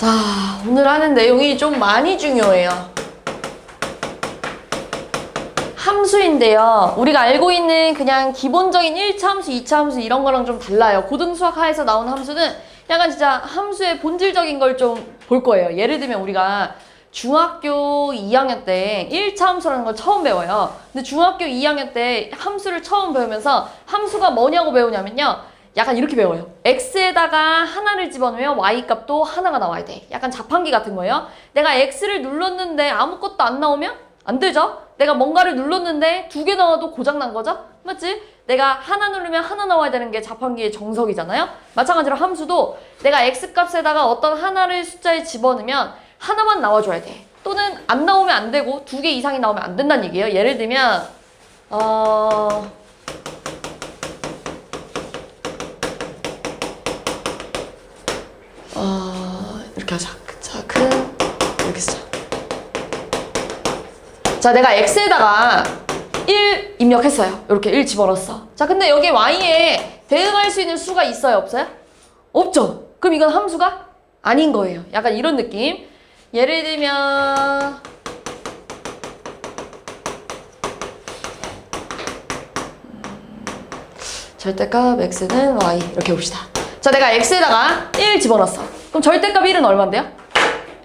자, 오늘 하는 내용이 좀 많이 중요해요. 함수인데요. 우리가 알고 있는 그냥 기본적인 1차 함수, 2차 함수 이런 거랑 좀 달라요. 고등수학 하에서 나온 함수는 약간 진짜 함수의 본질적인 걸 좀 볼 거예요. 예를 들면 우리가 중학교 2학년 때 1차 함수라는 걸 처음 배워요. 근데 중학교 2학년 때 함수를 처음 배우면서 함수가 뭐냐고 배우냐면요. 약간 이렇게 배워요. x에다가 하나를 집어넣으면 y 값도 하나가 나와야 돼. 약간 자판기 같은 거예요. 내가 x를 눌렀는데 아무것도 안 나오면 안 되죠? 내가 뭔가를 눌렀는데 2개 나와도 고장난 거죠? 맞지? 내가 하나 누르면 하나 나와야 되는 게 자판기의 정석이잖아요? 마찬가지로 함수도 내가 x값에다가 어떤 하나를 숫자에 집어넣으면 하나만 나와줘야 돼. 또는 안 나오면 안 되고 2개 이상이 나오면 안 된다는 얘기예요. 예를 들면 이렇게 하자. 자, 이렇게 쓰자. 자, 내가 x에다가 1 입력했어요. 이렇게 1 집어넣었어. 자, 근데 여기 y에 대응할 수 있는 수가 있어요? 없어요? 없죠? 그럼 이건 함수가 아닌 거예요. 약간 이런 느낌. 예를 들면 절대값 x는 y 이렇게 봅시다. 자, 내가 x에다가 1 집어넣었어. 그럼 절대값 1은 얼마인데요?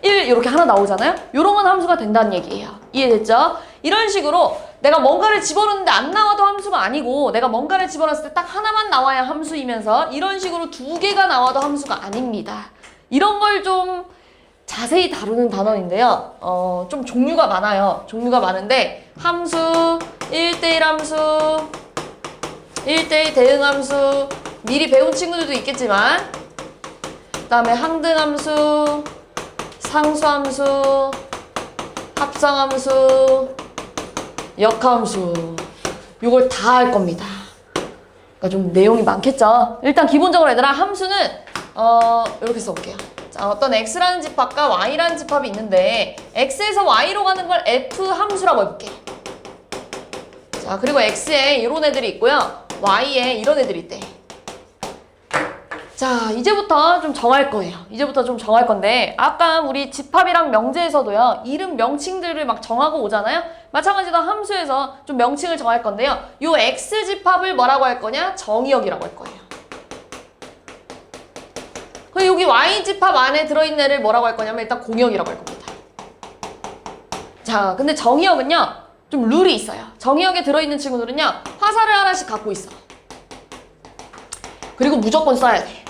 1 이렇게 하나 나오잖아요? 요런 건 함수가 된다는 얘기예요. 이해됐죠? 이런 식으로 내가 뭔가를 집어넣는데 안 나와도 함수가 아니고 내가 뭔가를 집어넣었을 때 딱 하나만 나와야 함수이면서 이런 식으로 2개가 나와도 함수가 아닙니다. 이런 걸 좀 자세히 다루는 단원인데요. 좀 종류가 많아요. 종류가 많은데 함수, 1대1 함수, 1대1 대응 함수 미리 배운 친구들도 있겠지만 그 다음에 항등함수, 상수함수, 합성함수, 역함수 이걸 다 할 겁니다. 그러니까 좀 내용이 많겠죠. 일단 기본적으로 얘들아 함수는 이렇게 써볼게요. 자, 어떤 x라는 집합과 y라는 집합이 있는데 x에서 y로 가는 걸 f 함수라고 해볼게. 자, 그리고 x에 이런 애들이 있고요. y에 이런 애들이 있대. 자, 이제부터 좀 정할 거예요. 이제부터 좀 정할 건데 아까 우리 집합이랑 명제에서도요. 이름 명칭들을 막 정하고 오잖아요. 마찬가지로 함수에서 좀 명칭을 정할 건데요. 요 x집합을 뭐라고 할 거냐? 정의역이라고 할 거예요. 그리고 여기 y집합 안에 들어있는 애를 뭐라고 할 거냐면 일단 공역이라고 할 겁니다. 자, 근데 정의역은요. 좀 룰이 있어요. 정의역에 들어있는 친구들은요. 화살을 하나씩 갖고 있어. 그리고 무조건 써야 돼.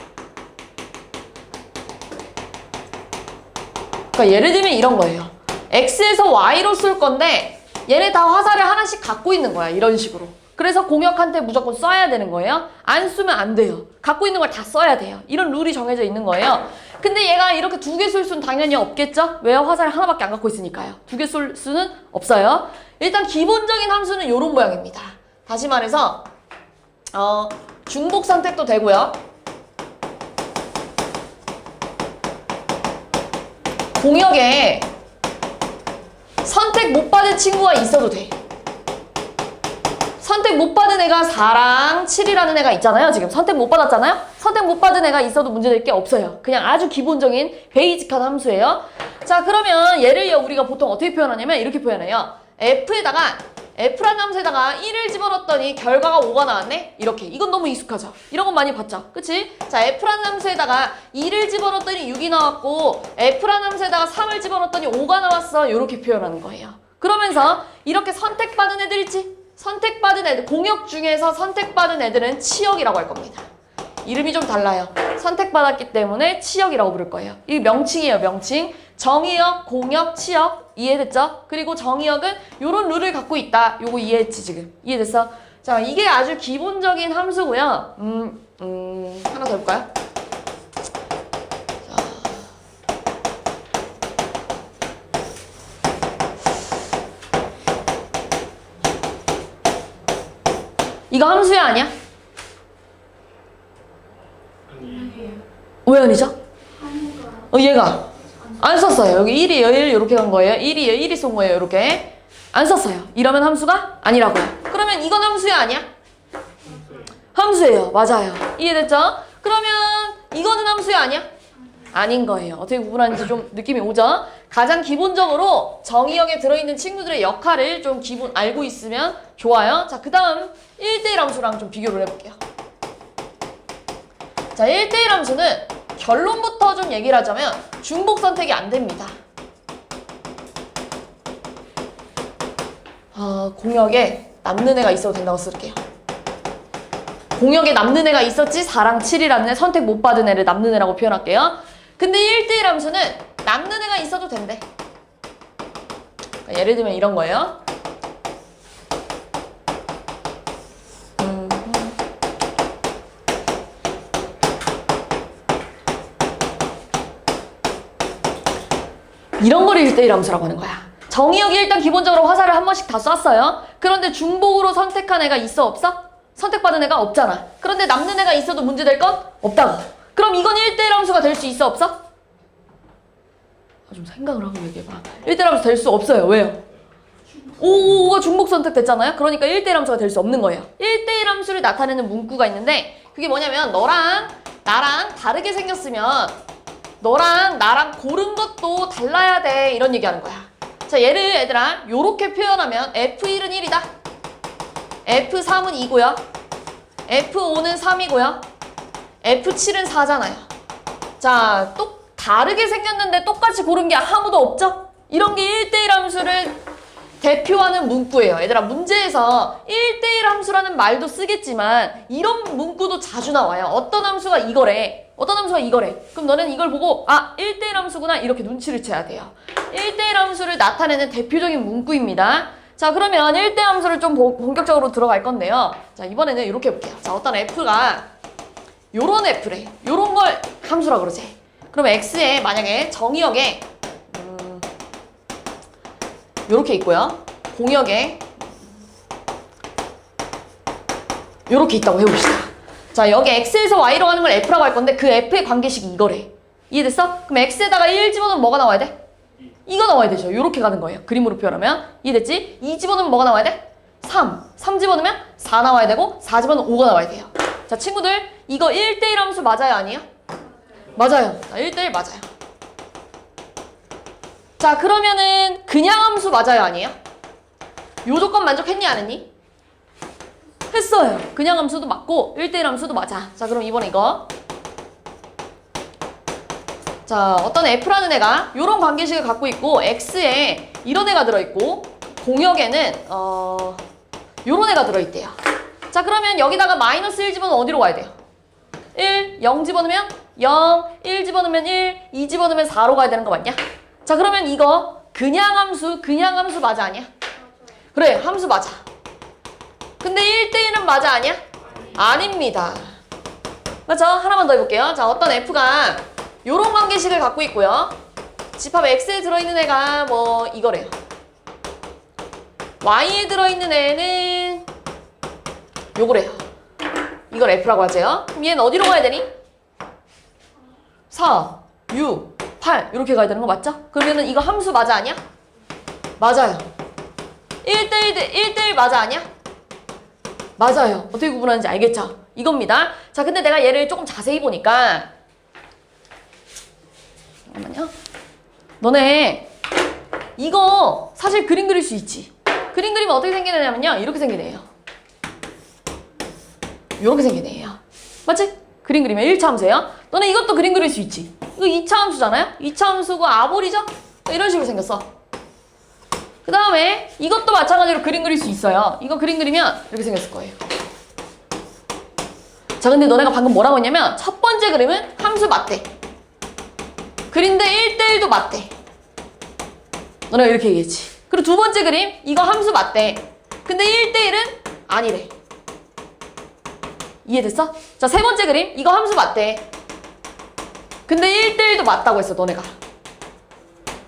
그러니까 예를 들면 이런 거예요. x에서 y로 쓸 건데 얘네 다 화살을 하나씩 갖고 있는 거야. 이런 식으로. 그래서 공역한테 무조건 써야 되는 거예요. 안 쓰면 안 돼요. 갖고 있는 걸 다 써야 돼요. 이런 룰이 정해져 있는 거예요. 근데 얘가 이렇게 2개 쓸 수는 당연히 없겠죠? 왜요? 화살 하나밖에 안 갖고 있으니까요. 2개 쓸 수는 없어요. 일단 기본적인 함수는 이런 모양입니다. 다시 말해서 중복 선택도 되고요. 공역에 선택 못 받은 친구가 있어도 돼. 선택 못 받은 애가 4랑 7이라는 애가 있잖아요. 지금 선택 못 받았잖아요. 선택 못 받은 애가 있어도 문제될 게 없어요. 그냥 아주 기본적인 베이직한 함수예요. 자, 그러면 얘를요 우리가 보통 어떻게 표현하냐면 이렇게 표현해요. F라는 함수에다가 1을 집어넣었더니 결과가 5가 나왔네? 이렇게. 이건 너무 익숙하죠? 이런 건 많이 봤죠? 그치? 자, F라는 함수에다가 2를 집어넣었더니 6이 나왔고 F라는 함수에다가 3을 집어넣었더니 5가 나왔어. 이렇게 표현하는 거예요. 그러면서 이렇게 선택받은 애들 있지? 선택받은 애들, 공역 중에서 선택받은 애들은 치역이라고 할 겁니다. 이름이 좀 달라요. 선택받았기 때문에 치역이라고 부를 거예요. 이게 명칭이에요, 명칭. 정의역, 공역, 치역. 이해됐죠? 그리고 정의역은 요런 룰을 갖고 있다. 요거 이해했지, 지금? 이해됐어? 자, 이게 아주 기본적인 함수고요. 하나 더 해볼까요? 이거 함수야 아니야? 아니에요. 왜 아니죠? 얘가 안 썼어요. 여기 1이 1 이렇게 간 거예요. 1이 쏜 거예요. 이렇게 안 썼어요. 이러면 함수가 아니라고요. 그러면 이건 함수야 아니야? 함수예요. 맞아요. 이해됐죠? 그러면 이거는 함수야 아니야? 아닌 거예요. 어떻게 구분하는지 좀 느낌이 오죠? 가장 기본적으로 정의역에 들어있는 친구들의 역할을 좀 기본 알고 있으면 좋아요. 자, 그 다음 1대1 함수랑 좀 비교를 해볼게요. 자, 1대1 함수는 결론부터 좀 얘기를 하자면 중복 선택이 안 됩니다. 공역에 남는 애가 있어도 된다고 쓸게요. 공역에 남는 애가 있었지 4랑 7이라는 애, 선택 못 받은 애를 남는 애라고 표현할게요. 근데 1대1 함수는 남는 애가 있어도 된대. 그러니까 예를 들면 이런 거예요. 이런 거를 1대1 함수라고 하는 거야. 정의역이 일단 기본적으로 화살을 한 번씩 다 쐈어요. 그런데 중복으로 선택한 애가 있어 없어? 선택받은 애가 없잖아. 그런데 남는 애가 있어도 문제될 건 없다고. 그럼 이건 1대1 함수가 될 수 있어 없어? 좀 생각을 하고 얘기해봐. 1대1 함수 될 수 없어요. 왜요? 5가 중복 선택됐잖아요. 그러니까 1대1 함수가 될 수 없는 거예요. 1대1 함수를 나타내는 문구가 있는데 그게 뭐냐면 너랑 나랑 다르게 생겼으면 너랑 나랑 고른 것도 달라야 돼. 이런 얘기하는 거야. 자, 얘를 얘들아 요렇게 표현하면 F1은 1이다. F3은 2고요. F5는 3이고요. F7은 4잖아요. 자, 또 다르게 생겼는데 똑같이 고른 게 아무도 없죠? 이런 게 1대1 함수를 대표하는 문구예요. 얘들아 문제에서 1대1 함수라는 말도 쓰겠지만 이런 문구도 자주 나와요. 어떤 함수가 이거래. 어떤 함수가 이거래. 그럼 너는 이걸 보고 1대1 함수구나 이렇게 눈치를 채야 돼요. 1대1 함수를 나타내는 대표적인 문구입니다. 자, 그러면 1대1 함수를 좀 본격적으로 들어갈 건데요. 자, 이번에는 이렇게 해볼게요. 자, 어떤 f가 요런 f래. 요런 걸 함수라 그러지. 그럼 x에 만약에 정의역에 요렇게 있고요. 공역에 요렇게 있다고 해봅시다. 자, 여기 x에서 y로 가는 걸 f라고 할 건데 그 f의 관계식이 이거래. 이해됐어? 그럼 x에다가 1 집어넣으면 뭐가 나와야 돼? 이거 나와야 되죠. 요렇게 가는 거예요. 그림으로 표현하면. 이해됐지? 2 집어넣으면 뭐가 나와야 돼? 3 집어넣으면 4 나와야 되고 4 집어넣으면 5가 나와야 돼요. 자, 친구들 이거 1대1 함수 맞아요? 아니에요? 맞아요. 1대1 맞아요. 자, 그러면은 그냥 함수 맞아요? 아니에요? 요 조건 만족했니? 안 했니? 했어요. 그냥 함수도 맞고 1대1 함수도 맞아. 자, 그럼 이번에 이거 자, 어떤 f라는 애가 요런 관계식을 갖고 있고 x에 이런 애가 들어있고 공역에는 요런 애가 들어있대요. 자, 그러면 여기다가 마이너스 1 집어넣으면 어디로 가야 돼요? 1, 0 집어넣으면 0, 1 집어넣으면 1, 2 집어넣으면 4로 가야 되는 거 맞냐? 자, 그러면 이거 그냥 함수 맞아 아니야? 그래, 함수 맞아. 근데 1대1은 맞아 아니야? 아닙니다. 맞죠? 하나만 더 해볼게요. 자, 어떤 f가 요런 관계식을 갖고 있고요. 집합 x에 들어있는 애가 뭐 이거래요. y에 들어있는 애는 요거래요. 이걸 f라고 하세요. 그럼 얘는 어디로 가야 되니? 4, 6, 8 이렇게 가야 되는 거 맞죠? 그러면은 이거 함수 맞아 아니야? 맞아요. 1대1 맞아 아니야? 맞아요. 어떻게 구분하는지 알겠죠? 이겁니다. 자, 근데 내가 얘를 조금 자세히 보니까 잠깐만요. 너네 이거 사실 그림 그릴 수 있지. 그림 그리면 어떻게 생기냐면요. 이렇게 생긴 애예요. 이렇게 생긴 애예요. 맞지? 그림 그리면 1차 함수예요. 너네 이것도 그림 그릴 수 있지. 이거 2차 함수잖아요. 2차 함수고 아볼이죠? 이런 식으로 생겼어. 그 다음에 이것도 마찬가지로 그림 그릴 수 있어요. 이거 그림 그리면 이렇게 생겼을 거예요. 자, 근데 너네가 방금 뭐라고 했냐면 첫 번째 그림은 함수 맞대. 그린데 1대1도 맞대. 너네가 이렇게 얘기했지. 그리고 두 번째 그림 이거 함수 맞대. 근데 1대1은 아니래. 이해됐어? 자, 세 번째 그림 이거 함수 맞대. 근데 1대1도 맞다고 했어 너네가.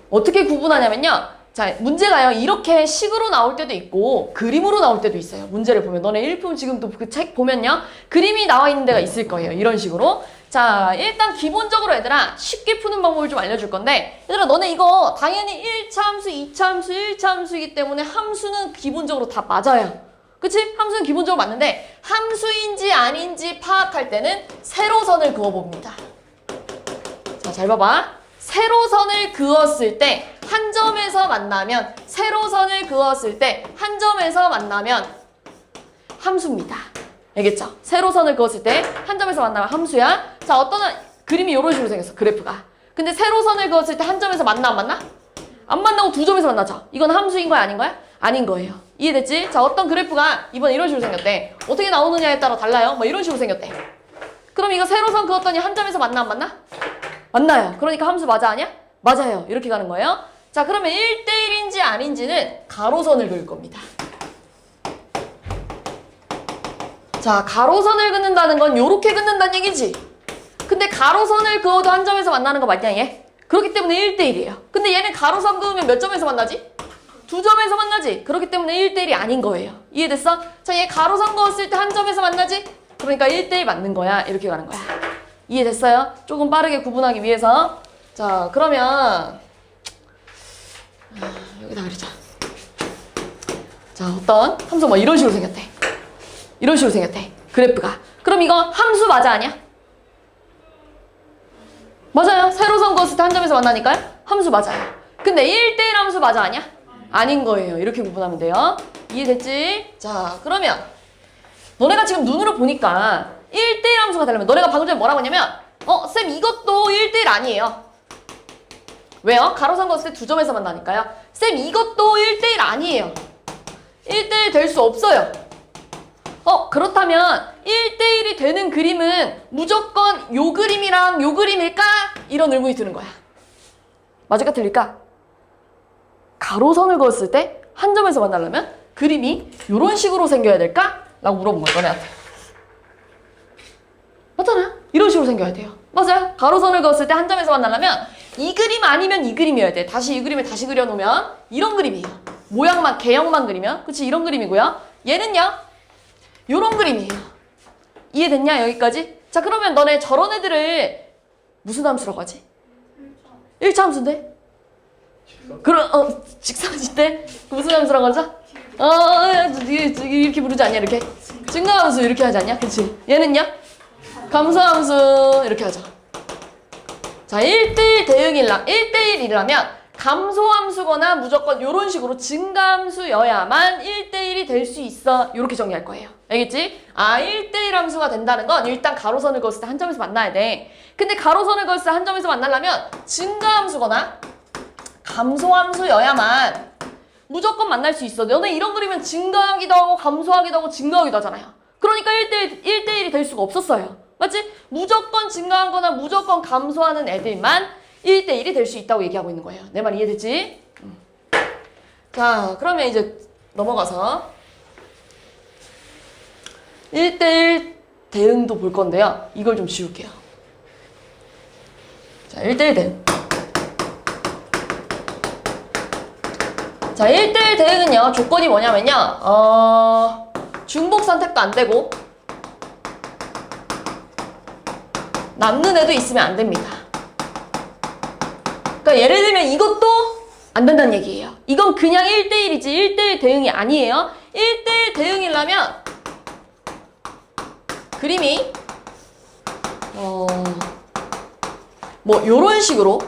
어떻게 구분하냐면요. 자, 문제가요. 이렇게 식으로 나올 때도 있고 그림으로 나올 때도 있어요. 문제를 보면 너네 일품 지금도 그 책 보면요. 그림이 나와 있는 데가 있을 거예요. 이런 식으로. 자, 일단 기본적으로 얘들아 쉽게 푸는 방법을 좀 알려줄 건데 얘들아 너네 이거 당연히 1차 함수, 2차 함수, 1차 함수이기 때문에 함수는 기본적으로 다 맞아요. 그치? 함수는 기본적으로 맞는데 함수인지 아닌지 파악할 때는 세로선을 그어봅니다. 자, 자, 잘 봐봐. 세로선을 그었을 때 한 점에서 만나면 세로선을 그었을 때 한 점에서 만나면 함수입니다. 알겠죠? 세로선을 그었을 때 한 점에서 만나면 함수야. 자, 어떤 그림이 이런 식으로 생겼어. 그래프가. 근데 세로선을 그었을 때 한 점에서 만나 안 만나? 안 만나고 두 점에서 만나죠. 이건 함수인 거야 아닌 거야? 아닌 거예요. 이해됐지? 자, 어떤 그래프가 이번 이런 식으로 생겼대. 어떻게 나오느냐에 따라 달라요. 뭐 이런 식으로 생겼대. 그럼 이거 세로선 그었더니 한 점에서 만나 안 만나? 만나요. 그러니까 함수 맞아 아니야? 맞아요. 이렇게 가는 거예요. 자, 그러면 1대1인지 아닌지는 가로선을 그을 겁니다. 자, 가로선을 긋는다는 건 요렇게 긋는다는 얘기지. 근데 가로선을 그어도 한 점에서 만나는 거 맞냐 얘? 그렇기 때문에 1대1이에요. 근데 얘는 가로선 그으면 몇 점에서 만나지? 두 점에서 만나지. 그렇기 때문에 1대1이 아닌 거예요. 이해됐어? 자, 얘 가로선 그었을 때 한 점에서 만나지? 그러니까 1대1 맞는 거야. 이렇게 가는 거야. 이해됐어요? 조금 빠르게 구분하기 위해서. 자, 그러면 여기다 그리자. 자, 어떤 함수 뭐 이런 식으로 생겼대. 이런 식으로 생겼대. 그래프가. 그럼 이거 함수 맞아 아니야? 맞아요. 세로선 그었을 때 한 점에서 만나니까요. 함수 맞아요. 근데 1대1 함수 맞아 아니야? 아닌 거예요. 이렇게 구분하면 돼요. 이해됐지? 자, 그러면 너네가 지금 눈으로 보니까 1대1 함수가 되려면 너네가 방금 전에 뭐라고 했냐면 쌤 이것도 1대1 아니에요. 왜요? 가로선 그었을 때 두 점에서 만나니까요. 쌤 이것도 1대1 아니에요. 1대1 될 수 없어요. 그렇다면 1대1이 되는 그림은 무조건 요 그림이랑 요 그림일까? 이런 의문이 드는 거야. 맞을까 틀릴까? 가로선을 그었을 때 한 점에서 만나려면 그림이 요런 식으로 생겨야 될까? 라고 물어본 거야, 너네한테. 맞잖아? 이런 식으로 생겨야 돼요. 맞아요. 가로선을 그었을 때 한 점에서 만나려면 이 그림 아니면 이 그림이어야 돼. 다시 이 그림을 다시 그려놓으면 이런 그림이에요. 모양만, 개형만 그리면. 그치? 이런 그림이고요. 얘는요. 요런 그림이에요. 이해됐냐? 여기까지? 자, 그러면 너네 저런 애들을 무슨 함수라고 하지? 1차 함수인데? 그럼 직사하실 때 무슨 함수라고 하죠? 이렇게 부르지 않냐? 이렇게 증가함수 이렇게 하지 않냐? 그치? 얘는요? 감소함수 이렇게 하죠. 자, 1대1 1대1이라면 감소함수거나 무조건 이런 식으로 증가함수여야만 1대1이 될 수 있어. 이렇게 정리할 거예요. 알겠지? 1대1 함수가 된다는 건 일단 가로선을 그었을 때 한 점에서 만나야 돼. 근데 가로선을 그었을 때 한 점에서 만나려면 증가함수거나 감소함수여야만 무조건 만날 수 있어. 너네 이런 그리면 증가하기도 하고 감소하기도 하고 증가하기도 하잖아요. 그러니까 1대1이 될 수가 없었어요. 맞지? 무조건 증가한 거나 무조건 감소하는 애들만 1대1이 될 수 있다고 얘기하고 있는 거예요. 내 말 이해됐지? 자, 그러면 이제 넘어가서 1대1 대응도 볼 건데요. 이걸 좀 지울게요. 자, 1대1 대응. 자, 1대1 대응은요. 조건이 뭐냐면요. 중복 선택도 안 되고 남는 애도 있으면 안 됩니다. 그러니까 예를 들면 이것도 안 된다는 얘기예요. 이건 그냥 1대1이지 1대1 대응이 아니에요. 1대1 대응이려면 그림이 뭐 요런 식으로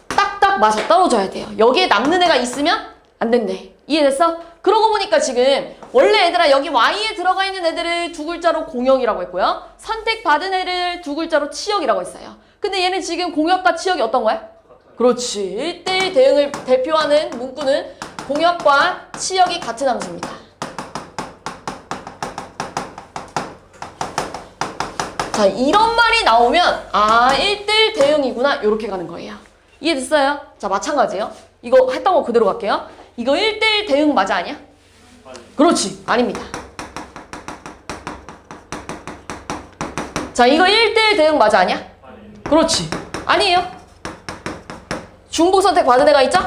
딱딱 맞아 떨어져야 돼요. 여기에 남는 애가 있으면 안 된대. 이해됐어? 그러고 보니까 지금 원래 얘들아 여기 Y에 들어가 있는 애들을 두 글자로 공역이라고 했고요. 선택받은 애를 두 글자로 치역이라고 했어요. 근데 얘는 지금 공역과 치역이 어떤 거야? 그렇지. 1대1 대응을 대표하는 문구는 공역과 치역이 같은 함수입니다. 자, 이런 말이 나오면 1대1 대응이구나 이렇게 가는 거예요. 이해됐어요? 자, 마찬가지예요. 이거 했던 거 그대로 갈게요. 이거 1대1 대응 맞아 아니야? 그렇지. 아닙니다. 자, 이거 1대1 대응 맞아 아니야? 그렇지. 아니에요. 중복 선택 받은 애가 있죠?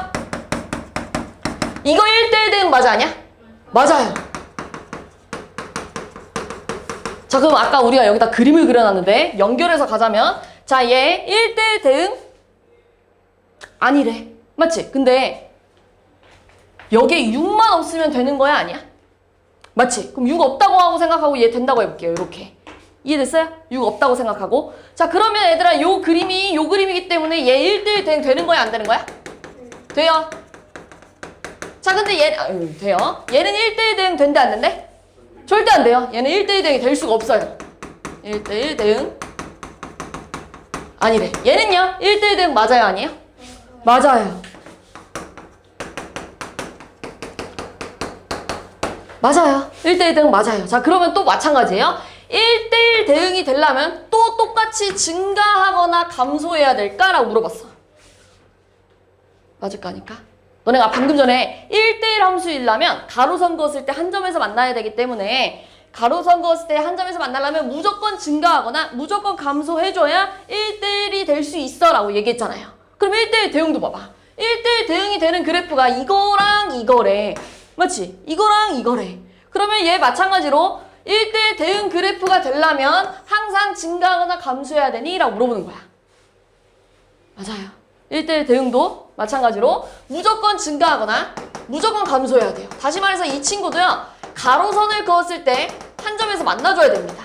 이거 1대1 대응 맞아 아니야? 맞아요. 자, 그럼 아까 우리가 여기다 그림을 그려놨는데 연결해서 가자면 자, 얘 1대1 대응 아니래. 맞지? 근데 여기에 6만 없으면 되는 거야 아니야? 맞지? 그럼 6 없다고 하고 생각하고 얘 된다고 해볼게요. 이렇게 이해됐어요? 6 없다고 생각하고. 자, 그러면 얘들아 요 그림이기 때문에 얘 1대1 대응 되는 거야, 안 되는 거야? 돼요. 자, 근데 돼요. 얘는 1대1 대응 된대, 안 된대? 절대 안 돼요. 얘는 1대1 대응이 될 수가 없어요. 1대1 대응 아니래. 얘는요 1대1 대응 맞아요, 아니에요? 맞아요. 맞아요. 1대1 대응 맞아요. 자, 그러면 또 마찬가지예요. 1대1 대응이 되려면 또 똑같이 증가하거나 감소해야 될까라고 물어봤어. 맞을 거니까. 너네가 방금 전에 1대1 함수이려면 가로선 그었을 때 한 점에서 만나야 되기 때문에 가로선 그었을 때 한 점에서 만나려면 무조건 증가하거나 무조건 감소해줘야 1대1이 될 수 있어 라고 얘기했잖아요. 그럼 1대1 대응도 봐봐. 1대1 대응이 되는 그래프가 이거랑 이거래. 맞지? 이거랑 이거래. 그러면 얘 마찬가지로 1대1 대응 그래프가 되려면 항상 증가하거나 감소해야 되니? 라고 물어보는 거야. 맞아요. 1대1 대응도 마찬가지로 무조건 증가하거나 무조건 감소해야 돼요. 다시 말해서 이 친구도요. 가로선을 그었을 때 한 점에서 만나줘야 됩니다.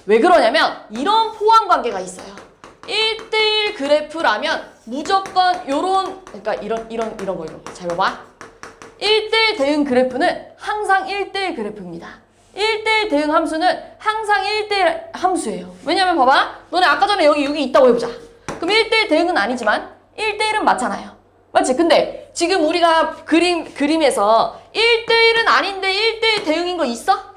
왜 그러냐면 이런 포함 관계가 있어요. 1대1 그래프라면 무조건 요런 그러니까 이런 거 잘 봐봐. 1대1 대응 그래프는 항상 1대1 그래프입니다. 1대1 대응 함수는 항상 1대1 함수예요. 왜냐면 봐봐. 너네 아까 전에 여기 6이 있다고 해보자. 그럼 1대1 대응은 아니지만 1대1은 맞잖아요. 맞지? 근데 지금 우리가 그림에서 1대1은 아닌데 1대1 대응인 거 있어?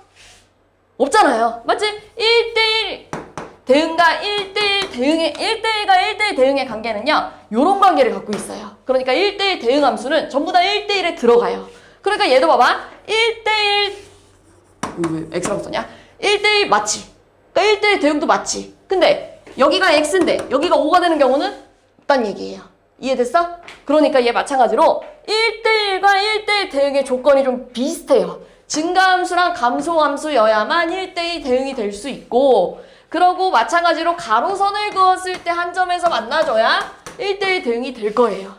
없잖아요. 맞지? 1대1 대응과 1대1 대응의 1대1과 1대1 대응의 관계는요. 요런 관계를 갖고 있어요. 그러니까 1대1 대응 함수는 전부 다 1대1에 들어가요. 그러니까 얘도 봐봐. 1대1 왜 x라고 썼냐? 1대1 맞지? 그러니까 1대1 대응도 맞지? 근데 여기가 x인데 여기가 5가 되는 경우는 없단 얘기예요. 이해됐어? 그러니까 얘 마찬가지로 1대1과 1대1 대응의 조건이 좀 비슷해요. 증가함수랑 감소함수여야만 1대1 대응이 될 수 있고 그러고 마찬가지로 가로선을 그었을 때 한 점에서 만나줘야 1대1 대응이 될 거예요.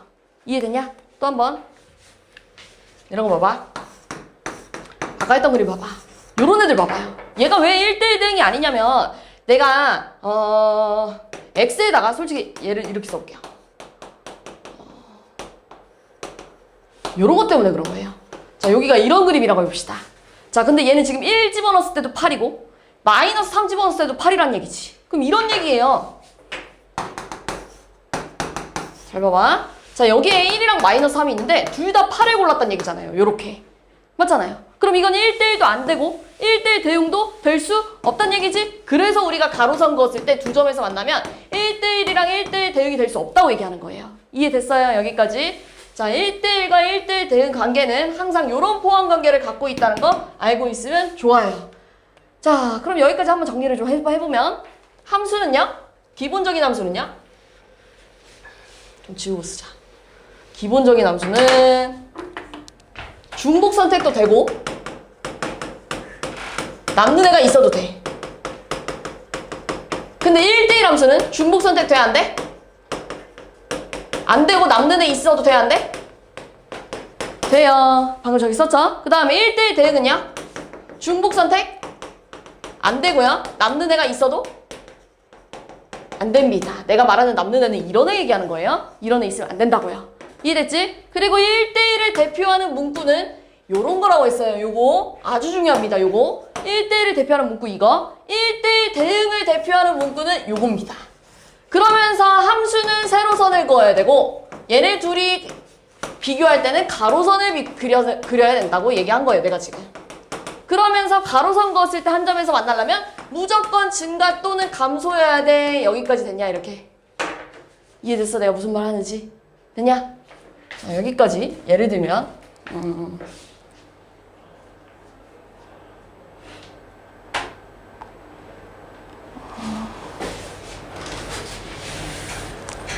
이해됐냐? 또 한 번 이런 거 봐봐. 아까 했던 그림 봐봐. 요런 애들 봐봐요. 얘가 왜 1대1 대응이 아니냐면 내가 x에다가 솔직히 얘를 이렇게 써볼게요. 요런 것 때문에 그런 거예요. 자, 여기가 이런 그림이라고 해봅시다. 자, 근데 얘는 지금 1 집어넣었을 때도 8이고 마이너스 3 집어넣었을 때도 8이란 얘기지. 그럼 이런 얘기예요. 잘 봐봐. 자, 여기에 1이랑 마이너스 3이 있는데 둘 다 8을 골랐단 얘기잖아요. 요렇게. 맞잖아요. 그럼 이건 1대1도 안 되고 1대1 대응도 될 수 없단 얘기지? 그래서 우리가 가로선 그었을 때 두 점에서 만나면 1대1이랑 1대1 대응이 될 수 없다고 얘기하는 거예요. 이해됐어요? 여기까지? 자, 1대1과 1대1 대응 관계는 항상 이런 포함 관계를 갖고 있다는 거 알고 있으면 좋아요. 자, 그럼 여기까지 한번 정리를 좀 해보면 함수는요? 기본적인 함수는요? 좀 지우고 쓰자. 기본적인 함수는 중복 선택도 되고 남는 애가 있어도 돼. 근데 1대1 함수는 중복 선택 돼야 안 돼? 안 되고 남는 애 있어도 돼야 안 돼? 돼요. 방금 저기 썼죠? 그 다음에 1대1 대응은요? 중복 선택? 안 되고요. 남는 애가 있어도? 안 됩니다. 내가 말하는 남는 애는 이런 애 얘기하는 거예요. 이런 애 있으면 안 된다고요. 이해됐지? 그리고 1대1을 대표하는 문구는 요런 거라고 했어요. 요거 아주 중요합니다. 요거 1대1을 대표하는 문구 이거 1대1 대응을 대표하는 문구는 요겁니다. 그러면서 함수는 세로선을 그어야 되고 얘네 둘이 비교할 때는 가로선을 그려야 된다고 얘기한 거예요. 내가 지금. 그러면서 가로선 그었을 때 한 점에서 만나려면 무조건 증가 또는 감소해야 돼. 여기까지 됐냐 이렇게. 이해됐어? 내가 무슨 말 하는지? 됐냐? 자, 여기까지 예를 들면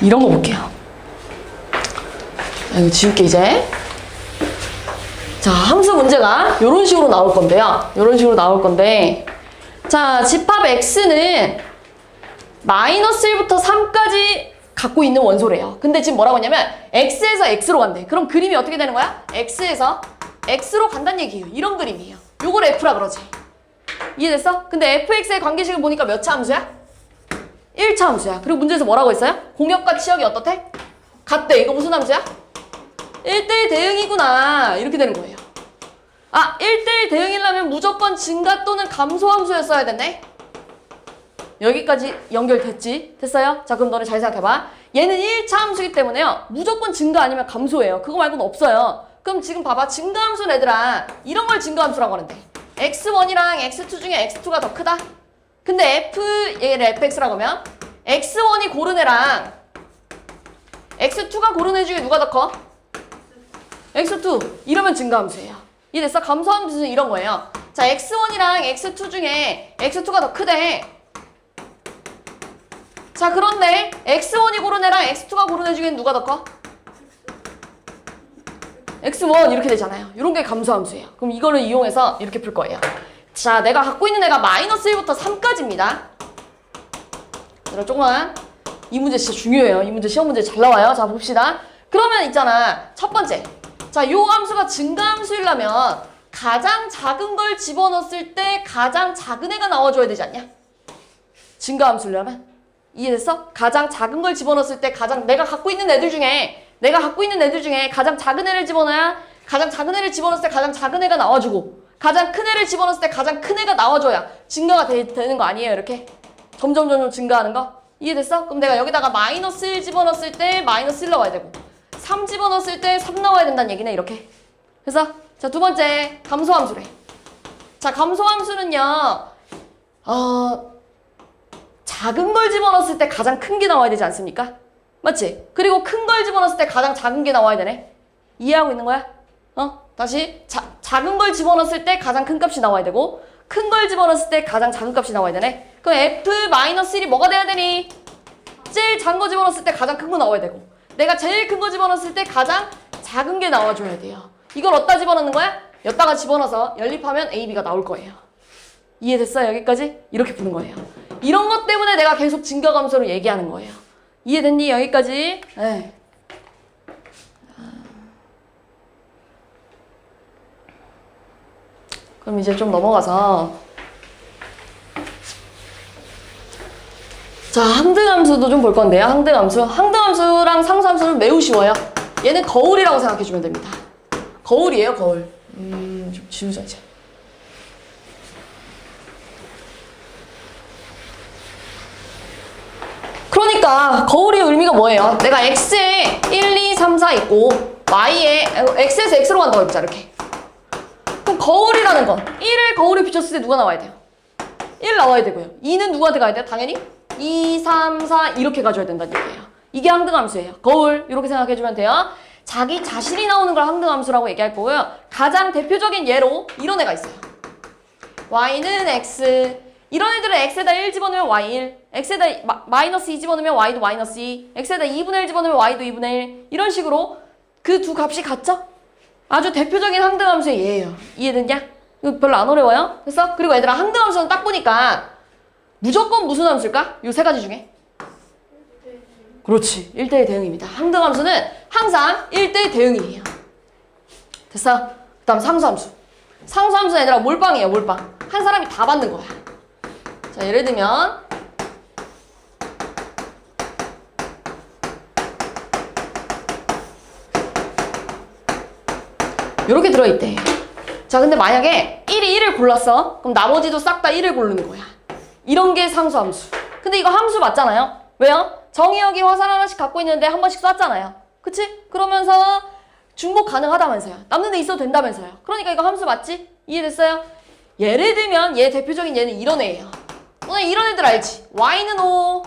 이런 거 볼게요. 이거 지울게 이제. 자, 함수 문제가 이런 식으로 나올 건데요. 이런 식으로 나올 건데 자, 집합 x는 마이너스 1부터 3까지 갖고 있는 원소래요. 근데 지금 뭐라고 했냐면 x에서 x로 간대. 그럼 그림이 어떻게 되는 거야? x에서 x로 간다는 얘기예요. 이런 그림이에요. 요걸 f라 그러지. 이해됐어? 근데 fx의 관계식을 보니까 몇 차 함수야? 1차 함수야. 그리고 문제에서 뭐라고 했어요? 공역과 치역이 어떻대? 같대. 이거 무슨 함수야? 1대1 대응이구나. 이렇게 되는 거예요. 아, 1대1 대응이려면 무조건 증가 또는 감소 함수였어야 됐네. 여기까지 연결됐지? 됐어요? 자, 그럼 너네 잘 생각해봐. 얘는 1차 함수이기 때문에요. 무조건 증가 아니면 감소예요. 그거 말고는 없어요. 그럼 지금 봐봐. 증가함수는 얘들아 이런 걸 증가함수라고 하는데 x1이랑 x2 중에 x2가 더 크다? 근데 얘를 fx라고 하면 x1이 고른 애랑 x2가 고른 애 중에 누가 더 커? x2. 이러면 증가함수예요. 이해됐어? 감소함수는 이런 거예요. 자, x1이랑 x2 중에 x2가 더 크대. 자, 그런데 x1이 고른 애랑 x2가 고른 애 중엔 누가 더 커? x1 이렇게 되잖아요. 이런 게 감소함수예요. 그럼 이거를 이용해서 이렇게 풀 거예요. 자, 내가 갖고 있는 애가 마이너스 1부터 3까지입니다. 얘들아, 조금만. 이 문제 진짜 중요해요. 이 문제 시험 문제 잘 나와요. 자, 봅시다. 그러면 있잖아. 첫 번째. 자, 요 함수가 증가함수이려면 가장 작은 걸 집어넣었을 때 가장 작은 애가 나와줘야 되지 않냐? 증가함수려면. 이해됐어? 가장 작은 걸 집어넣었을 때 내가 갖고 있는 애들 중에 가장 작은 애를 집어넣어야 가장 작은 애를 집어넣었을 때 가장 작은 애가 나와주고 가장 큰 애를 집어넣었을 때 가장 큰 애가 나와줘야 증가가 되는 거 아니에요? 이렇게 점점 증가하는 거? 이해됐어? 그럼 내가 여기다가 마이너스 1 집어넣었을 때 마이너스 1 나와야 되고 3 집어넣었을 때 3 나와야 된다는 얘기네. 이렇게. 그래서 자, 두 번째 감소함수래. 자, 감소함수는요 작은 걸 집어넣었을 때 가장 큰 게 나와야 되지 않습니까? 맞지? 그리고 큰 걸 집어넣었을 때 가장 작은 게 나와야 되네. 이해하고 있는 거야? 다시 작은 걸 집어넣었을 때 가장 큰 값이 나와야 되고 큰 걸 집어넣었을 때 가장 작은 값이 나와야 되네. 그럼 f-1이 뭐가 돼야 되니? 제일 작은 거 집어넣었을 때 가장 큰 거 나와야 되고 내가 제일 큰 거 집어넣었을 때 가장 작은 게 나와줘야 돼요. 이걸 어디다 집어넣는 거야? 여기다가 집어넣어서 연립하면 a, b가 나올 거예요. 이해됐어요? 여기까지? 이렇게 푸는 거예요. 이런 것 때문에 내가 계속 증가감소를 얘기하는 거예요. 이해됐니? 여기까지? 네. 그럼 이제 좀 넘어가서 자, 항등함수도 좀 볼 건데요. 항등함수랑 상수함수는 매우 쉬워요. 얘는 거울이라고 생각해주면 됩니다. 거울이에요, 거울. 좀 지우자 이제. 그러니까 거울의 의미가 뭐예요? 내가 x에 1, 2, 3, 4 있고 y에 x에서 x로 간다고 해보자. 이렇게. 그럼 거울이라는 건 1을 거울에 비췄을 때 누가 나와야 돼요? 1 나와야 되고요. 2는 누구한테 가야 돼요? 당연히 2, 3, 4 이렇게 가져야 된다는 얘기예요. 이게 항등함수예요. 거울 이렇게 생각해주면 돼요. 자기 자신이 나오는 걸 항등함수라고 얘기할 거고요. 가장 대표적인 예로 이런 애가 있어요. y는 x. 이런 애들은 x에다 1 집어넣으면 y1, x에다 마이너스 2 집어넣으면 y도 마이너스 2, x에다 2분의 1 집어넣으면 y도 2분의 1 이런 식으로 그 두 값이 같죠? 아주 대표적인 항등함수의 예예요. 이해됐냐? 이거 별로 안 어려워요? 됐어? 그리고 얘들아 항등함수는 딱 보니까 무조건 무슨 함수일까? 요 세 가지 중에 그렇지. 1대1 대응입니다. 항등함수는 항상 1대1 대응이에요. 됐어? 그 다음 상수함수. 상수함수는 얘들아 몰빵이에요. 몰빵. 한 사람이 다 받는 거야. 자, 예를 들면 요렇게 들어있대. 자, 근데 만약에 1이 1을 골랐어. 그럼 나머지도 싹 다 1을 고르는 거야. 이런 게 상수함수. 근데 이거 함수 맞잖아요. 왜요? 정의역이 화살 하나씩 갖고 있는데 한 번씩 쐈잖아요. 그치? 그러면서 중복 가능하다면서요. 남는 데 있어도 된다면서요. 그러니까 이거 함수 맞지? 이해됐어요? 예를 들면 얘 대표적인 얘는 이런 애예요. 너네 이런 애들 알지? y는 5.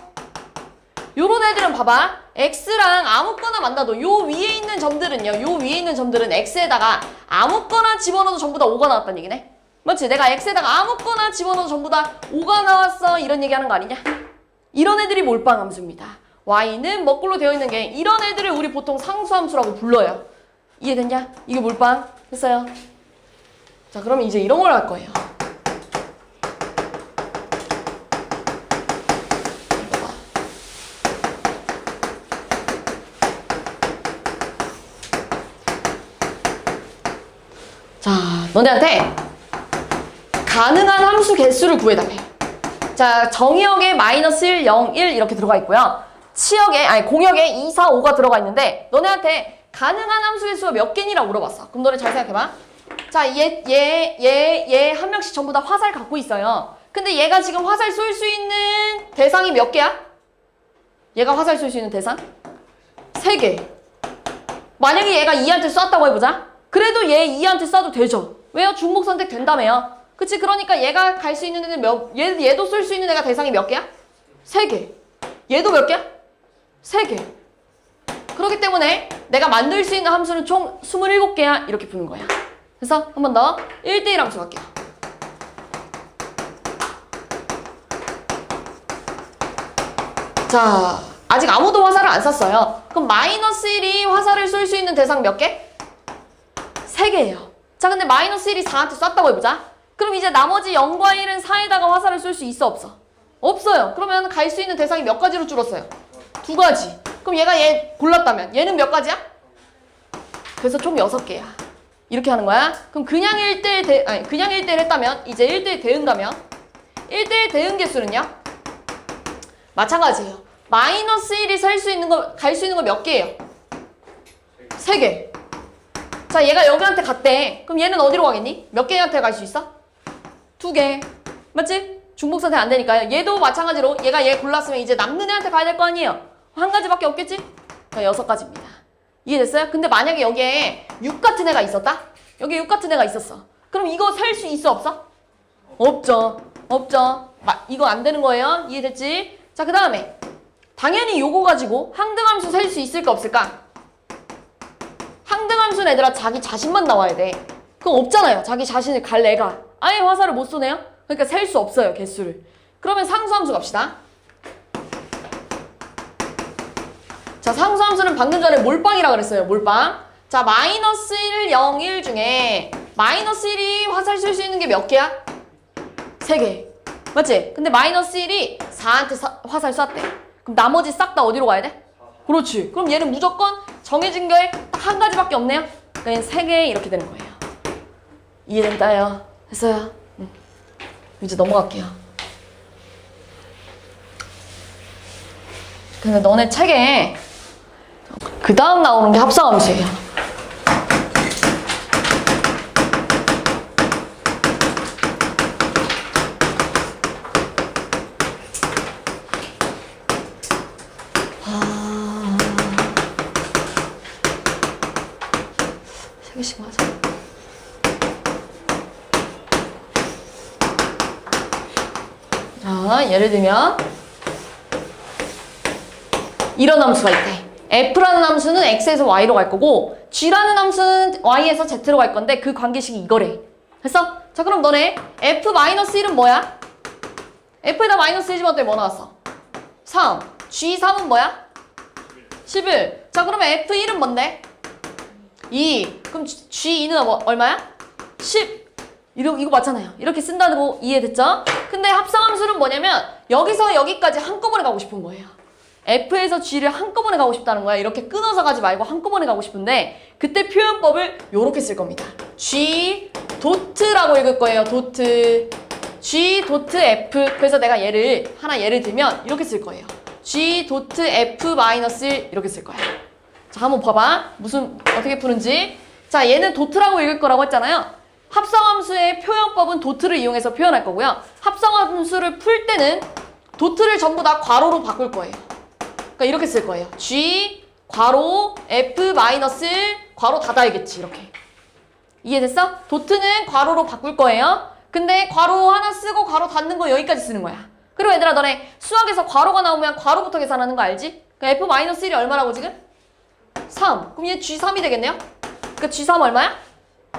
요런 애들은 봐봐. x랑 아무거나 만나도 요 위에 있는 점들은 x에다가 아무거나 집어넣어도 전부 다 5가 나왔다는 얘기네. 맞지? 내가 x에다가 아무거나 집어넣어도 전부 다 5가 나왔어. 이런 얘기하는 거 아니냐? 이런 애들이 몰빵함수입니다. y는 먹골로 되어 있는 게 이런 애들을 우리 보통 상수함수라고 불러요. 이해됐냐? 이게 몰빵. 됐어요? 자, 그러면 이제 이런 걸 할 거예요. 자, 너네한테 가능한 함수 개수를 구해달래요. 자, 정의역에 마이너스 1, 0, 1 이렇게 들어가 있고요. 공역에 2, 4, 5가 들어가 있는데 너네한테 가능한 함수 개수가 몇 개니라고 물어봤어. 그럼 너네 잘 생각해봐. 자, 얘 한 명씩 전부 다 화살 갖고 있어요. 근데 얘가 지금 화살 쏠 수 있는 대상이 몇 개야? 얘가 화살 쏠 수 있는 대상? 3개. 만약에 얘가 2한테 쐈다고 해보자. 그래도 얘 2한테 쏴도 되죠. 왜요? 중복 선택 된다며요. 그치? 그러니까 얘가 갈 수 있는 애는 얘도 쏠 수 있는 애가 대상이 몇 개야? 3개. 얘도 몇 개야? 3개. 그렇기 때문에 내가 만들 수 있는 함수는 총 27개야. 이렇게 푸는 거야. 그래서 한 번 더 1대1 함수 갈게요. 자, 아직 아무도 화살을 안 쐈어요. 그럼 마이너스 1이 화살을 쏠 수 있는 대상 몇 개? 3개예요. 자, 근데 마이너스 1이 4한테 쐈다고 해보자. 그럼 이제 나머지 0과 1은 4에다가 화살을 쏠 수 있어, 없어? 없어요. 그러면 갈 수 있는 대상이 몇 가지로 줄었어요? 2가지. 그럼 얘가 얘 골랐다면 얘는 몇 가지야? 그래서 총 6개야. 이렇게 하는 거야. 그럼 그냥 1대1 했다면 이제 1대1 대응가면 1대1 대응 개수는요? 마찬가지예요. 마이너스 1이 갈 수 있는 거 몇 개예요? 3개. 자, 얘가 여기한테 갔대. 그럼 얘는 어디로 가겠니? 몇 개한테 갈 수 있어? 2개. 맞지? 중복 선택 안 되니까요. 얘도 마찬가지로 얘가 얘 골랐으면 이제 남는 애한테 가야 될 거 아니에요? 한 가지밖에 없겠지? 그러니까 6가지입니다. 이해됐어요? 근데 만약에 여기에 6 같은 애가 있었다? 여기 6 같은 애가 있었어. 그럼 이거 살 수 있어, 없어? 없죠. 없죠. 이거 안 되는 거예요. 이해됐지? 자, 그 다음에 당연히 요거 가지고 항등함수 셀 수 있을까 없을까? 항등함수는 얘들아 자기 자신만 나와야 돼. 그럼 없잖아요. 자기 자신을 갈 애가 아예 화살을 못 쏘네요. 그러니까 셀 수 없어요, 개수를. 그러면 상수함수 갑시다. 자, 상수함수는 방금 전에 몰빵이라 그랬어요. 몰빵. 자, 마이너스 1, 0, 1 중에 마이너스 1이 화살 쏠 수 있는 게 몇 개야? 3개. 맞지? 근데 마이너스 1이 4한테 화살 쐈대. 그럼 나머지 싹 다 어디로 가야 돼? 그렇지. 그럼 얘는 무조건 정해진 게 딱 한 가지밖에 없네요. 그러니까 3개 이렇게 되는 거예요. 이해된다요? 됐어요? 이제 넘어갈게요. 근데 너네 책에 그 다음 나오는 게 합성함수예요. 세 개씩 맞아. 자, 예를 들면 이런 함수가 있대. f라는 함수는 x에서 y로 갈 거고 g라는 함수는 y에서 z로 갈 건데 그 관계식이 이거래. 됐어? 자, 그럼 너네 f-1은 뭐야? f에다 마이너스 1 집어넣었더니 뭐 나왔어? 3. g3은 뭐야? 11. 자, 그러면 f1은 뭔데? 2. 그럼 g2는 얼마야? 10. 이거 맞잖아요. 이렇게 쓴다는 거 이해됐죠? 근데 합성함수는 뭐냐면 여기서 여기까지 한꺼번에 가고 싶은 거예요. F에서 G를 한꺼번에 가고 싶다는 거야. 이렇게 끊어서 가지 말고 한꺼번에 가고 싶은데 그때 표현법을 요렇게 쓸 겁니다. G 도트라고 읽을 거예요. 도트. G 도트 F. 그래서 내가 예를 들면 이렇게 쓸 거예요. G 도트 F 마이너스 1 이렇게 쓸 거야. 자, 한번 봐봐. 어떻게 푸는지. 자, 얘는 도트라고 읽을 거라고 했잖아요. 합성함수의 표현법은 도트를 이용해서 표현할 거고요. 합성함수를 풀 때는 도트를 전부 다 괄호로 바꿀 거예요. 그러니까 이렇게 쓸 거예요. G 괄호 F 마이너스 괄호 닫아야겠지. 이렇게. 이해됐어? 도트는 괄호로 바꿀 거예요. 근데 괄호 하나 쓰고 괄호 닫는 거 여기까지 쓰는 거야. 그리고 얘들아 너네 수학에서 괄호가 나오면 괄호부터 계산하는 거 알지? 그러니까 F 마이너스 1이 얼마라고 지금? 3. 그럼 얘 G3이 되겠네요? 그러니까 G3 얼마야?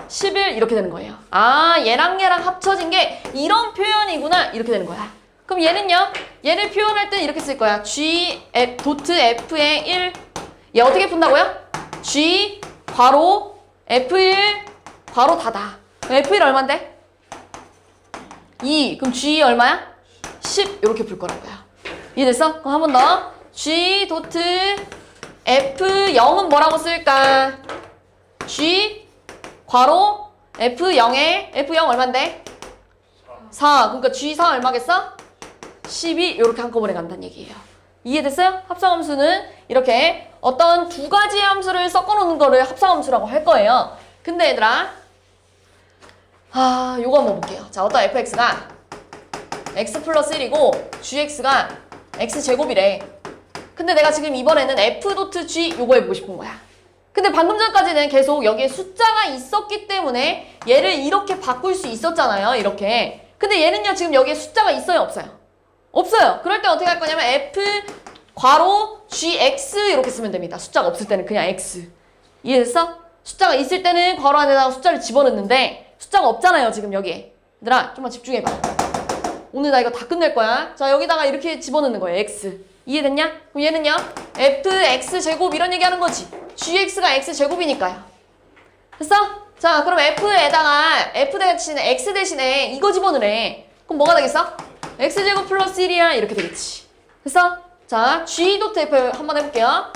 11 이렇게 되는 거예요. 아, 얘랑 합쳐진 게 이런 표현이구나. 이렇게 되는 거야. 그럼 얘는요? 얘를 표현할 때는 이렇게 쓸 거야. G 도트 F의 1. 얘 어떻게 푼다고요? G 괄호 F1 괄호 닫아. F1 얼만데? 2. 그럼 G 얼마야? 10 이렇게 풀 거라고요. 이해됐어? 그럼 한 번 더. G 도트 F0은 뭐라고 쓸까? G 괄호 F0에 F0 얼만데? 4. 그러니까 G4 얼마겠어? 12 이렇게 한꺼번에 간다는 얘기예요. 이해됐어요? 합성함수는 이렇게 어떤 두 가지의 함수를 섞어놓는 거를 합성함수라고 할 거예요. 근데 얘들아 요거 한번 볼게요. 자, 어떤 fx가 x 플러스 1이고 gx가 x제곱이래. 근데 내가 지금 이번에는 f.g 요거 해보고 싶은 거야. 근데 방금 전까지는 계속 여기에 숫자가 있었기 때문에 얘를 이렇게 바꿀 수 있었잖아요. 이렇게. 근데 얘는요 지금 여기에 숫자가 있어요? 없어요? 없어요. 그럴 때 어떻게 할 거냐면 f 괄호 gx 이렇게 쓰면 됩니다. 숫자가 없을 때는 그냥 x. 이해됐어? 숫자가 있을 때는 괄호 안에다가 숫자를 집어넣는데 숫자가 없잖아요 지금 여기에. 얘들아 좀만 집중해봐. 오늘 나 이거 다 끝낼 거야. 자, 여기다가 이렇게 집어넣는 거예요. x. 이해됐냐? 그럼 얘는요 fx제곱 이런 얘기하는 거지. gx가 x제곱이니까요. 됐어? 자, 그럼 f에다가 f 대신에 x 대신에 이거 집어넣으래. 그럼 뭐가 되겠어? x제곱 플러스 1이야 이렇게 되겠지. 됐어? 자, g 도트 f 한번 해볼게요.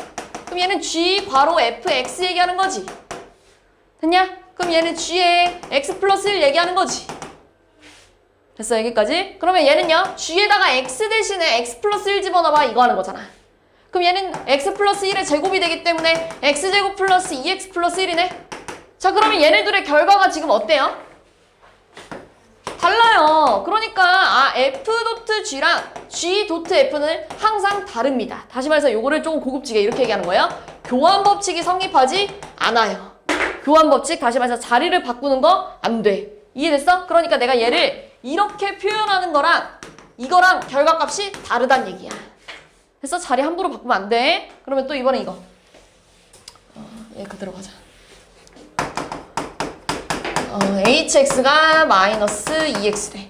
그럼 얘는 g 괄호 fx 얘기하는 거지. 됐냐? 그럼 얘는 g에 x 플러스 1 얘기하는 거지. 됐어, 여기까지? 그러면 얘는요 g에다가 x 대신에 x 플러스 1 집어넣어봐 이거 하는 거잖아. 그럼 얘는 x 플러스 1의 제곱이 되기 때문에 x제곱 플러스 2x 플러스 1이네. 자, 그러면 얘네들의 결과가 지금 어때요? 달라요. 그러니까 f.g랑 g.f는 항상 다릅니다. 다시 말해서 요거를 조금 고급지게 이렇게 얘기하는 거예요. 교환 법칙이 성립하지 않아요. 교환 법칙, 다시 말해서 자리를 바꾸는 거 안 돼. 이해됐어? 그러니까 내가 얘를 이렇게 표현하는 거랑 이거랑 결과값이 다르단 얘기야. 됐어? 자리 함부로 바꾸면 안 돼. 그러면 또 이번에 이거. 얘 그대로 가자. hx가 마이너스 2x래.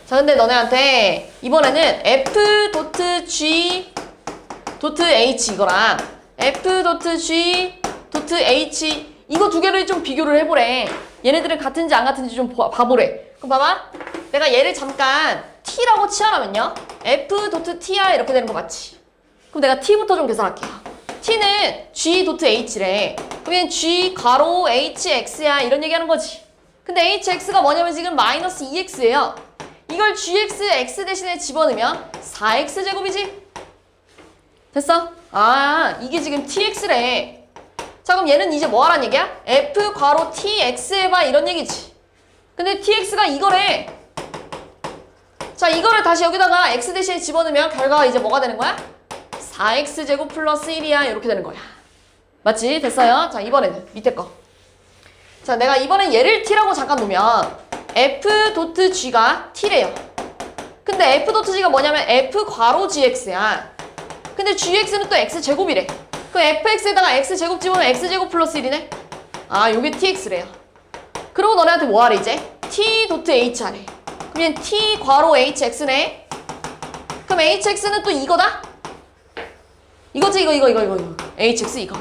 자, 근데 너네한테 이번에는 f.g.h 이거랑 f.g.h 이거 두 개를 좀 비교를 해보래. 얘네들은 같은지 안 같은지 좀 봐보래. 그럼 봐봐. 내가 얘를 잠깐 t라고 치환하면요 f.t야 이렇게 되는 거 맞지? 그럼 내가 t부터 좀 계산할게요. t는 g.h래. 그럼 얘는 g 괄호 hx야 이런 얘기하는 거지. 근데 hx가 뭐냐면 지금 마이너스 2x예요. 이걸 gx x 대신에 집어넣으면 4x제곱이지? 됐어? 이게 지금 tx래. 자, 그럼 얘는 이제 뭐 하란 얘기야? f 괄호 tx 해봐 이런 얘기지. 근데 tx가 이거래. 자, 이거를 다시 여기다가 x 대신에 집어넣으면 결과가 이제 뭐가 되는 거야? 4x제곱 플러스 1이야 이렇게 되는 거야. 맞지? 됐어요? 자, 이번에는 밑에 거. 자, 내가 이번엔 얘를 t라고 잠깐 놓으면 f.g가 t래요. 근데 f.g가 뭐냐면 f 괄호 gx야. 근데 gx는 또 x제곱이래. 그럼 fx에다가 x제곱 집으면 x제곱 플러스 1이네? 요게 tx래요. 그리고 너네한테 뭐 하래 이제? t.h 하래. 그럼 얘는 t 괄호 hx네? 그럼 hx는 또 이거다? 이거지 이거 hx 이거.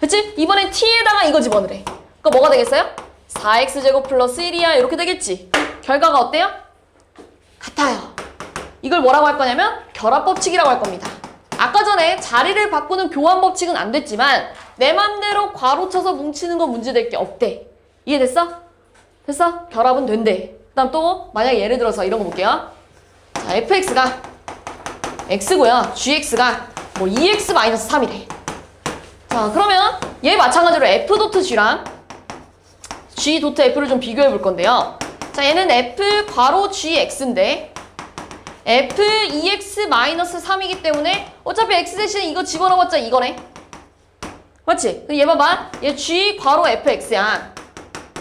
됐지? 이번엔 t에다가 이거 집어넣으래. 그럼 뭐가 되겠어요? 4x제곱 플러스 1이야 이렇게 되겠지? 결과가 어때요? 같아요. 이걸 뭐라고 할 거냐면 결합법칙이라고 할 겁니다. 아까 전에 자리를 바꾸는 교환법칙은 안 됐지만 내 맘대로 괄호 쳐서 뭉치는 건 문제될 게 없대. 이해됐어? 됐어? 결합은 된대. 그 다음 또 만약에 예를 들어서 이런 거 볼게요. 자, fx가 x고요. gx가 뭐 2x-3이래. 자, 그러면 얘 마찬가지로 f.g랑 g.f를 좀 비교해 볼 건데요. 자, 얘는 f 괄호 gx인데 f 2x-3이기 때문에 어차피 x 대신에 이거 집어넣어봤자 이거네. 맞지? 얘 봐봐. 얘 g 괄호 fx야.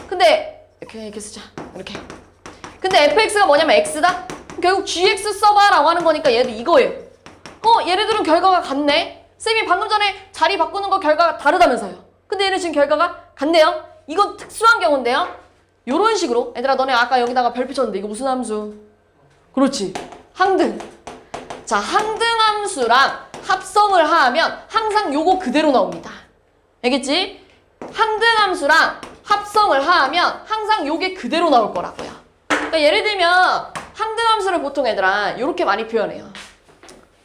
근데 이렇게 쓰자. 이렇게. 근데 fx가 뭐냐면 x다? 결국 gx 써봐 라고 하는 거니까 얘도 이거예요. 얘네들은 결과가 같네? 쌤이 방금 전에 자리 바꾸는 거 결과가 다르다면서요. 근데 얘는 지금 결과가 같네요. 이건 특수한 경우인데요. 요런 식으로 얘들아 너네 아까 여기다가 별표 쳤는데 이거 무슨 함수? 그렇지. 항등. 자, 항등함수랑 합성을 하면 항상 요거 그대로 나옵니다. 알겠지? 항등함수랑 합성을 하면 항상 요게 그대로 나올 거라고요. 그러니까 예를 들면 항등함수를 보통 얘들아 요렇게 많이 표현해요.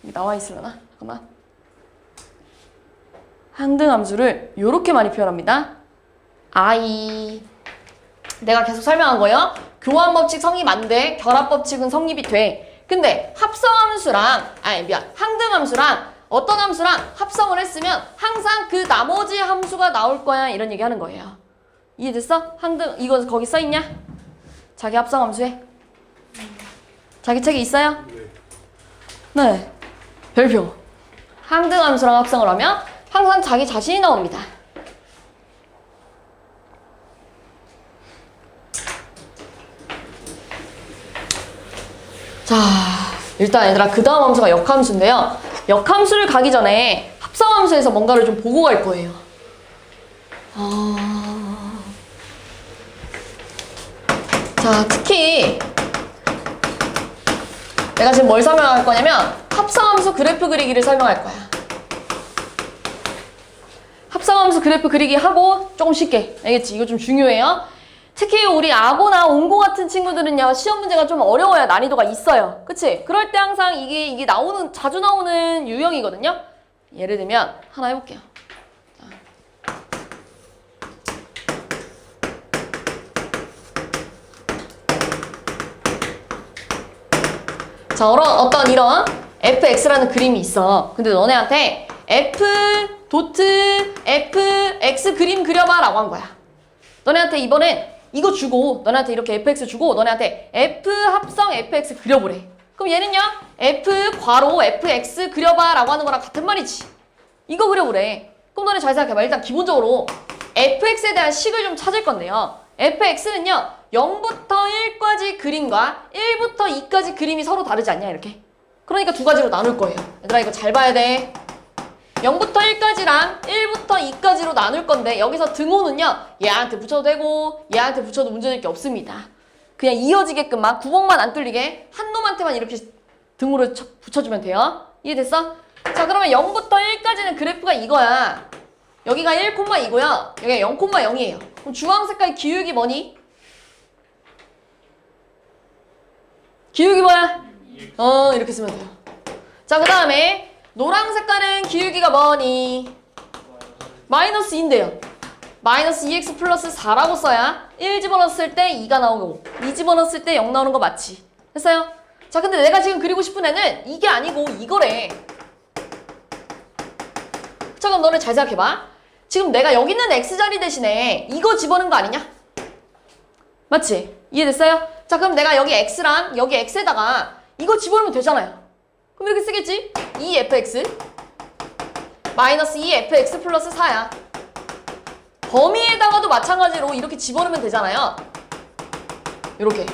여기 나와 있으려나? 잠깐만. 항등함수를 요렇게 많이 표현합니다. I 내가 계속 설명한 거예요. 교환법칙 성립 안 돼. 결합법칙은 성립이 돼. 근데 항등함수랑 어떤 함수랑 합성을 했으면 항상 그 나머지 함수가 나올 거야. 이런 얘기 하는 거예요. 이해됐어? 이거 거기 써있냐? 자기 합성함수에? 자기 책에 있어요? 네. 별표. 항등함수랑 합성을 하면 항상 자기 자신이 나옵니다. 자, 일단 얘들아 그 다음 함수가 역함수인데요. 역함수를 가기 전에 합성함수에서 뭔가를 좀 보고 갈 거예요. 자, 특히 내가 지금 뭘 설명할 거냐면 합성함수 그래프 그리기를 설명할 거야. 합성함수 그래프 그리기 하고 조금 쉽게. 알겠지? 이거 좀 중요해요. 특히 우리 아고나 옹고 같은 친구들은요, 시험 문제가 좀 어려워야 난이도가 있어요. 그치? 그럴 때 항상 이게 자주 나오는 유형이거든요. 예를 들면, 하나 해볼게요. 자, 어떤 이런 fx라는 그림이 있어. 근데 너네한테 fx 그림 그려봐 라고 한 거야. 너네한테 이번엔 이거 주고 너네한테 이렇게 fx 주고 너네한테 f 합성 fx 그려보래. 그럼 얘는요 f 괄호 fx 그려봐 라고 하는 거랑 같은 말이지. 이거 그려보래. 그럼 너네 잘 생각해봐. 일단 기본적으로 fx에 대한 식을 좀 찾을 건데요. fx는요 0부터 1까지 그림과 1부터 2까지 그림이 서로 다르지 않냐 이렇게. 그러니까 두 가지로 나눌 거예요. 얘들아 이거 잘 봐야 돼. 0부터 1까지랑 1부터 2까지로 나눌 건데 여기서 등호는요 얘한테 붙여도 되고 얘한테 붙여도 문제될 게 없습니다. 그냥 이어지게끔만 구멍만 안 뚫리게 한 놈한테만 이렇게 등호를 붙여주면 돼요. 이해됐어? 자 그러면 0부터 1까지는 그래프가 이거야. 여기가 1,2고요 여기가 0,0이에요. 그럼 주황 색깔 기울기 뭐니? 기울기 뭐야? 이렇게 쓰면 돼요. 자 그 다음에 노랑 색깔은 기울기가 뭐니? 마이너스 2인데요. 마이너스 2x 플러스 4라고 써야 1 집어넣었을 때 2가 나오고 2 집어넣었을 때 0 나오는 거 맞지? 됐어요? 자 근데 내가 지금 그리고 싶은 애는 이게 아니고 이거래. 자 그럼 너네 잘 생각해봐. 지금 내가 여기 있는 x자리 대신에 이거 집어넣은 거 아니냐? 맞지? 이해됐어요? 자 그럼 내가 여기 x랑 여기 x에다가 이거 집어넣으면 되잖아요. 그럼 이렇게 쓰겠지? 2fx 마이너스 2fx 플러스 4야. 범위에다가도 마찬가지로 이렇게 집어넣으면 되잖아요. 이렇게.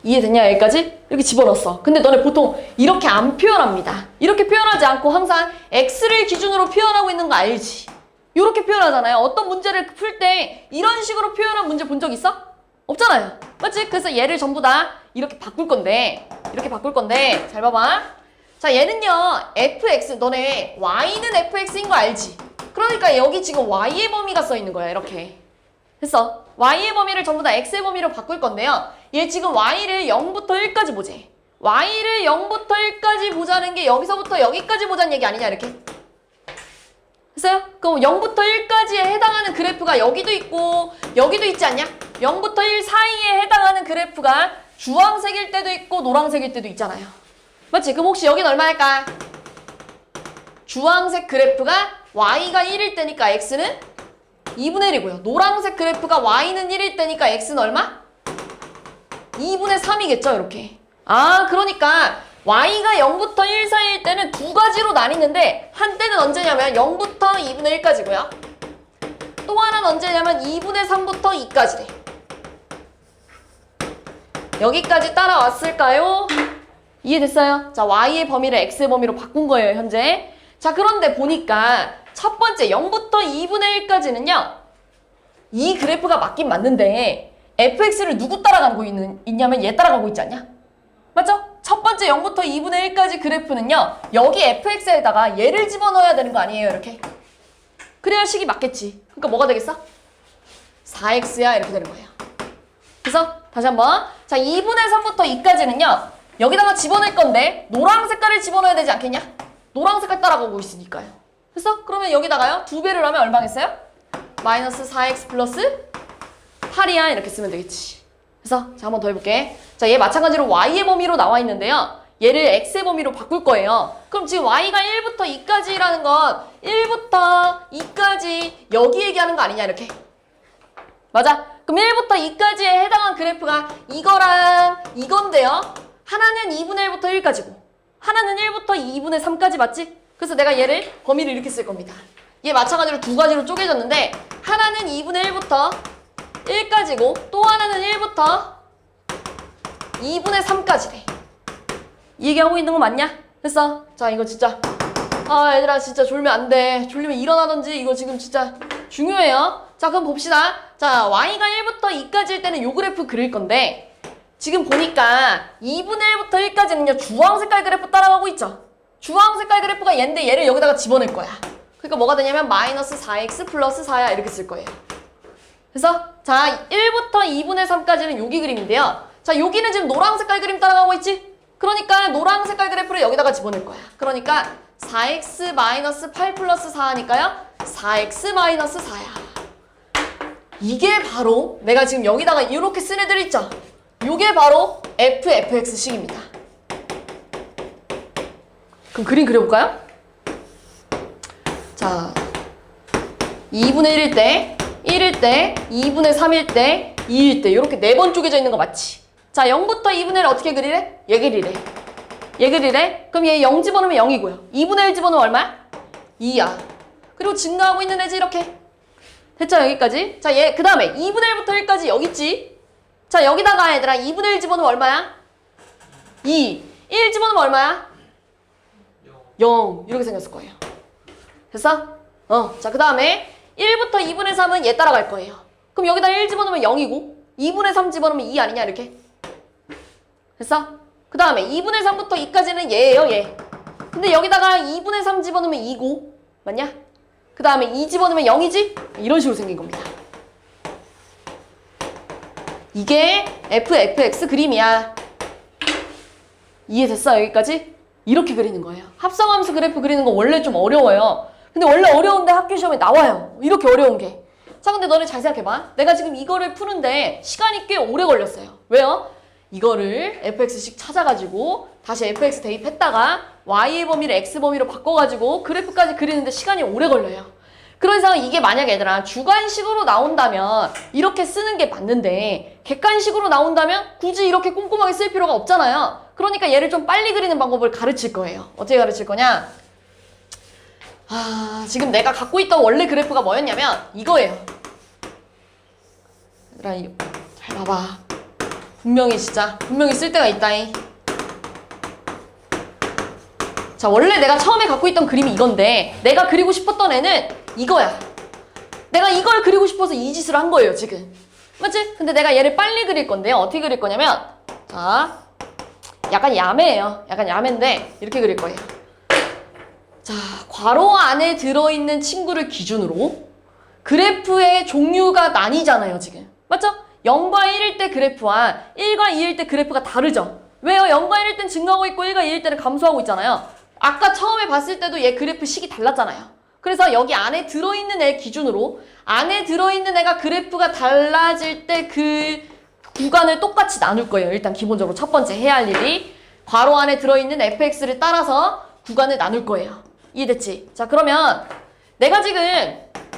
이해됐냐 여기까지? 이렇게 집어넣었어. 근데 너네 보통 이렇게 안 표현합니다. 이렇게 표현하지 않고 항상 x를 기준으로 표현하고 있는 거 알지? 이렇게 표현하잖아요. 어떤 문제를 풀 때 이런 식으로 표현한 문제 본 적 있어? 없잖아요. 맞지? 그래서 얘를 전부 다 이렇게 바꿀 건데 잘 봐봐. 자 얘는요 fx 너네 y는 fx인 거 알지? 그러니까 여기 지금 y의 범위가 써 있는 거야. 이렇게 됐어. y의 범위를 전부 다 x의 범위로 바꿀 건데요. 얘 지금 y를 0부터 1까지 보재. y를 0부터 1까지 보자는 게 여기서부터 여기까지 보자는 얘기 아니냐 이렇게. 됐어요? 그럼 0부터 1까지에 해당하는 그래프가 여기도 있고 여기도 있지 않냐? 0부터 1 사이에 해당하는 그래프가 주황색일 때도 있고 노란색일 때도 있잖아요. 맞지? 그럼 혹시 여긴 얼마일까? 주황색 그래프가 y가 1일 때니까 x는 2분의 1이고요. 노란색 그래프가 y는 1일 때니까 x는 얼마? 2분의 3이겠죠? 이렇게. 아 그러니까 y가 0부터 1 사이일 때는 두 가지로 나뉘는데 한때는 언제냐면 0부터 2분의 1까지고요. 또 하나는 언제냐면 2분의 3부터 2까지래. 여기까지 따라왔을까요? 이해됐어요? 자, y의 범위를 x의 범위로 바꾼 거예요, 현재. 자, 그런데 보니까 첫 번째 0부터 2분의 1까지는요. 이 그래프가 맞긴 맞는데 fx를 누구 따라가고 있냐면 얘 따라가고 있지 않냐? 맞죠? 첫 번째 0부터 2분의 1까지 그래프는요. 여기 fx에다가 얘를 집어넣어야 되는 거 아니에요, 이렇게. 그래야 식이 맞겠지. 그러니까 뭐가 되겠어? 4x야 이렇게 되는 거예요. 그래서 다시 한번 자 2분의 3부터 2까지는요. 여기다가 집어넣을 건데 노랑 색깔을 집어넣어야 되지 않겠냐? 노랑 색깔 따라가고 있으니까요. 그래서 그러면 여기다가요. 2배를 하면 얼마겠어요? 마이너스 4x 플러스 8이야 이렇게 쓰면 되겠지. 그래서 자, 한번 더 해볼게. 자, 얘 마찬가지로 y의 범위로 나와 있는데요. 얘를 x의 범위로 바꿀 거예요. 그럼 지금 y가 1부터 2까지라는 건 1부터 2까지 여기 얘기하는 거 아니냐 이렇게. 맞아? 그럼 1부터 2까지에 해당한 그래프가 이거랑 이건데요. 하나는 2분의 1부터 1까지고 하나는 1부터 2분의 3까지 맞지? 그래서 내가 얘를 범위를 이렇게 쓸 겁니다. 얘 마찬가지로 두 가지로 쪼개졌는데 하나는 2분의 1부터 1까지고 또 하나는 1부터 2분의 3까지래. 이 얘기하고 있는 거 맞냐? 됐어. 자, 이거 진짜 얘들아 진짜 졸면 안 돼. 졸리면 일어나던지. 이거 지금 진짜 중요해요. 자, 그럼 봅시다. 자, y가 1부터 2까지일 때는 요 그래프 그릴 건데 지금 보니까 2분의 1부터 1까지는요 주황 색깔 그래프 따라가고 있죠. 주황 색깔 그래프가 얘인데 얘를 여기다가 집어넣을 거야. 그러니까 뭐가 되냐면 마이너스 4x 플러스 4야 이렇게 쓸 거예요. 그래서 자, 1부터 2분의 3까지는 여기 그림인데요. 자, 여기는 지금 노랑 색깔 그림 따라가고 있지? 그러니까 노랑 색깔 그래프를 여기다가 집어넣을 거야. 그러니까 4x 마이너스 8 플러스 4니까요. 4x 마이너스 4야. 이게 바로 내가 지금 여기다가 이렇게 쓴 애들 있죠? 이게 바로 fx식입니다. 그럼 그림 그려볼까요? 자, 2분의 1일 때, 1일 때, 2분의 3일 때, 2일 때 이렇게 4번 쪼개져 있는 거 맞지? 자, 0부터 2분의 1 어떻게 그리래? 얘 그리래. 얘 그리래? 그럼 얘 0 집어넣으면 0이고요. 2분의 1 집어넣으면 얼마야? 2야. 그리고 증가하고 있는 애지 이렇게. 됐죠? 여기까지. 자, 얘 그 다음에 2분의 1부터 1까지 여기 있지? 자, 여기다가 얘들아 2분의 1 집어넣으면 얼마야? 2. 1 집어넣으면 얼마야? 0. 이렇게 생겼을 거예요. 됐어? 자, 그 다음에 1부터 2분의 3은 얘 따라갈 거예요. 그럼 여기다 1 집어넣으면 0이고 2분의 3 집어넣으면 2 아니냐 이렇게. 됐어? 그 다음에 2분의 3부터 2까지는 얘예요, 얘. 근데 여기다가 2분의 3 집어넣으면 2고 맞냐? 그 다음에 2 집어넣으면 0이지? 이런 식으로 생긴 겁니다. 이게 fx 그림이야. 이해됐어? 여기까지? 이렇게 그리는 거예요. 합성함수 그래프 그리는 거 원래 좀 어려워요. 근데 원래 어려운데 학교 시험에 나와요. 이렇게 어려운 게. 자, 근데 너네 잘 생각해봐. 내가 지금 이거를 푸는데 시간이 꽤 오래 걸렸어요. 왜요? 이거를 fx식 찾아가지고 다시 fx 대입했다가 y의 범위를 x 범위로 바꿔가지고 그래프까지 그리는데 시간이 오래 걸려요. 그래서 이게 만약에 얘들아 주관식으로 나온다면 이렇게 쓰는 게 맞는데 객관식으로 나온다면 굳이 이렇게 꼼꼼하게 쓸 필요가 없잖아요. 그러니까 얘를 좀 빨리 그리는 방법을 가르칠 거예요. 어떻게 가르칠 거냐? 지금 내가 갖고 있던 원래 그래프가 뭐였냐면 이거예요. 얘들아 이거 잘 봐봐. 분명히 쓸 때가 있다잉. 자, 원래 내가 처음에 갖고 있던 그림이 이건데 내가 그리고 싶었던 애는 이거야. 내가 이걸 그리고 싶어서 이 짓을 한 거예요, 지금. 맞지? 근데 내가 얘를 빨리 그릴 건데요. 어떻게 그릴 거냐면 자, 약간 야매예요. 약간 야매인데 이렇게 그릴 거예요. 자, 괄호 안에 들어있는 친구를 기준으로 그래프의 종류가 나뉘잖아요, 지금. 맞죠? 0과 1일 때 그래프와 1과 2일 때 그래프가 다르죠? 왜요? 0과 1일 땐 증가하고 있고 1과 2일 때는 감소하고 있잖아요. 아까 처음에 봤을 때도 얘 그래프 식이 달랐잖아요. 그래서 여기 안에 들어있는 애 기준으로 안에 들어있는 애가 그래프가 달라질 때 그 구간을 똑같이 나눌 거예요. 일단 기본적으로 첫 번째 해야 할 일이 괄호 안에 들어있는 fx를 따라서 구간을 나눌 거예요. 이해됐지? 자, 그러면 내가 지금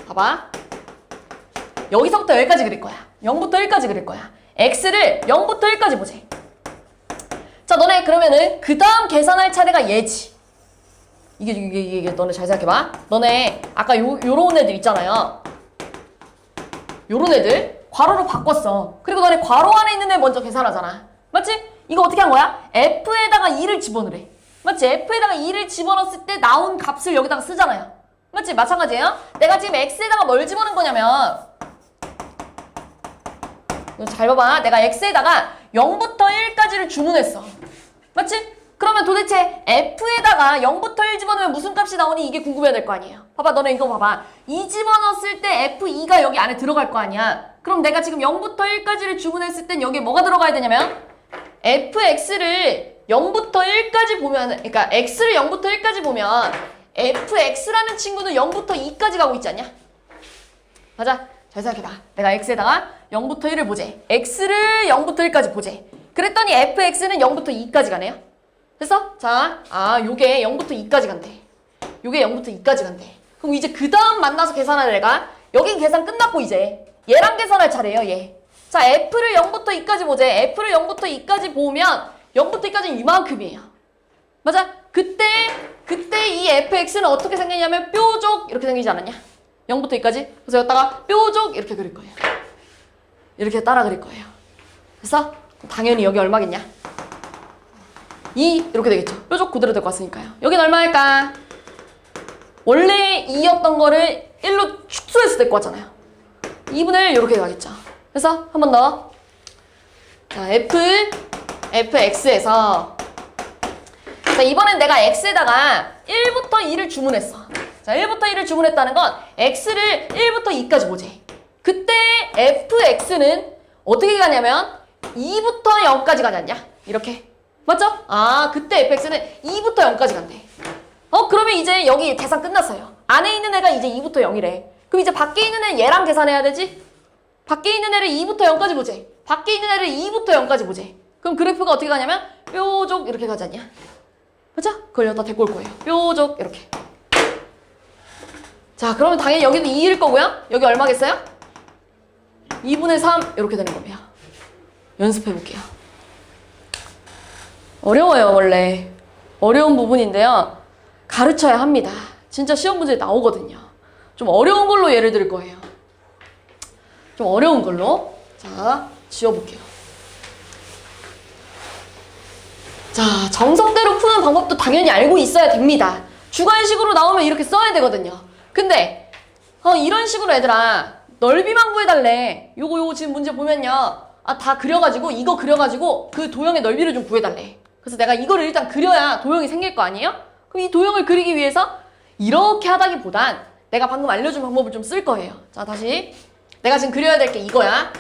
봐봐. 여기서부터 여기까지 그릴 거야. 0부터 1까지 그릴 거야. x를 0부터 1까지 보지. 자, 너네 그러면은 그 다음 계산할 차례가 얘지. 이게 너네 잘 생각해봐. 너네 아까 요런 애들 있잖아요. 요런 애들 괄호로 바꿨어. 그리고 너네 괄호 안에 있는 애 먼저 계산하잖아. 맞지? 이거 어떻게 한 거야? f에다가 2를 집어넣으래. 맞지? f에다가 2를 집어넣었을 때 나온 값을 여기다가 쓰잖아요. 맞지? 마찬가지예요. 내가 지금 x에다가 뭘 집어넣은 거냐면 잘 봐봐. 내가 x에다가 0부터 1까지를 주문했어. 맞지? 그러면 도대체 f에다가 0부터 1 집어넣으면 무슨 값이 나오니 이게 궁금해야 될 거 아니에요. 봐봐, 너네 이거 봐봐. 2 집어넣었을 때 f2가 여기 안에 들어갈 거 아니야. 그럼 내가 지금 0부터 1까지를 주문했을 땐 여기에 뭐가 들어가야 되냐면 fx를 0부터 1까지 보면, 그러니까 x를 0부터 1까지 보면 fx라는 친구는 0부터 2까지 가고 있지 않냐? 맞아? 잘 생각해봐. 내가 x에다가 0부터 1을 보재. x를 0부터 1까지 보재. 그랬더니 fx는 0부터 2까지 가네요. 됐어? 자, 요게 0부터 2까지 간대. 요게 0부터 2까지 간대. 그럼 이제 그 다음 만나서 계산할 애가 여긴 계산 끝났고 이제 얘랑 계산할 차례예요, 얘. 자, f를 0부터 2까지 보재. f를 0부터 2까지 보면 0부터 2까지는 이만큼이에요. 맞아? 그때 이 fx는 어떻게 생겼냐면 뾰족 이렇게 생기지 않았냐? 0부터 2까지. 그래서 여기다가 뾰족 이렇게 그릴 거예요. 이렇게 따라 그릴 거예요. 됐어? 당연히 여기 얼마겠냐? 2 이렇게 되겠죠. 뾰족 그대로 될 것 같으니까요. 여긴 얼마일까? 원래 2였던 거를 1로 축소해서 될 것 같잖아요. 2분의 1 이렇게 가겠죠. 그래서 한 번 더. 자, fx에서 자, 이번엔 내가 x에다가 1부터 2를 주문했어. 자, 1부터 1을 주문했다는 건 x를 1부터 2까지 보지. 그때 fx는 어떻게 가냐면 2부터 0까지 가지 않냐? 이렇게. 맞죠? 그때 fx는 2부터 0까지 간대. 그러면 이제 여기 계산 끝났어요. 안에 있는 애가 이제 2부터 0이래. 그럼 이제 밖에 있는 애 얘랑 계산해야 되지? 밖에 있는 애를 2부터 0까지 보지. 밖에 있는 애를 2부터 0까지 보지. 그럼 그래프가 어떻게 가냐면 뾰족 이렇게 가지 않냐? 맞죠? 그걸 여기다 데리고 올 거예요. 뾰족 이렇게. 자, 그러면 당연히 여기도 2일 거고요. 여기 얼마겠어요? 2분의 3 이렇게 되는 겁니다. 연습해 볼게요. 어려워요, 원래. 어려운 부분인데요. 가르쳐야 합니다. 진짜 시험 문제 나오거든요. 좀 어려운 걸로 예를 들 거예요. 좀 어려운 걸로. 자, 지워볼게요. 자, 정석대로 푸는 방법도 당연히 알고 있어야 됩니다. 주관식으로 나오면 이렇게 써야 되거든요. 근데 이런 식으로 얘들아 넓이만 구해달래. 요거 지금 문제 보면요. 다 그려가지고 이거 그려가지고 그 도형의 넓이를 좀 구해달래. 그래서 내가 이거를 일단 그려야 도형이 생길 거 아니에요? 그럼 이 도형을 그리기 위해서 이렇게 하다기보단 내가 방금 알려준 방법을 좀 쓸 거예요. 자, 다시 내가 지금 그려야 될 게 이거야.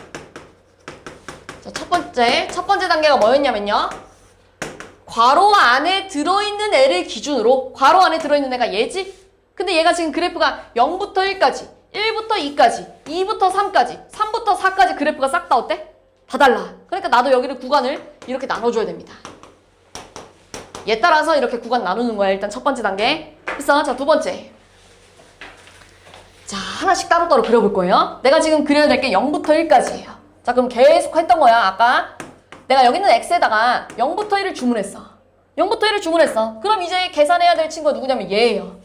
자, 첫 번째 단계가 뭐였냐면요. 괄호 안에 들어있는 애를 기준으로 괄호 안에 들어있는 애가 얘지? 근데 얘가 지금 그래프가 0부터 1까지, 1부터 2까지, 2부터 3까지, 3부터 4까지 그래프가 싹 다 어때? 다 달라. 그러니까 나도 여기를 구간을 이렇게 나눠줘야 됩니다. 얘 따라서 이렇게 구간 나누는 거야. 일단 첫 번째 단계. 그래서 자, 두 번째. 자, 하나씩 따로따로 그려볼 거예요. 내가 지금 그려야 될 게 0부터 1까지예요. 자, 그럼 계속 했던 거야. 아까 내가 여기 있는 x에다가 0부터 1을 주문했어. 0부터 1을 주문했어. 그럼 이제 계산해야 될 친구가 누구냐면 얘예요.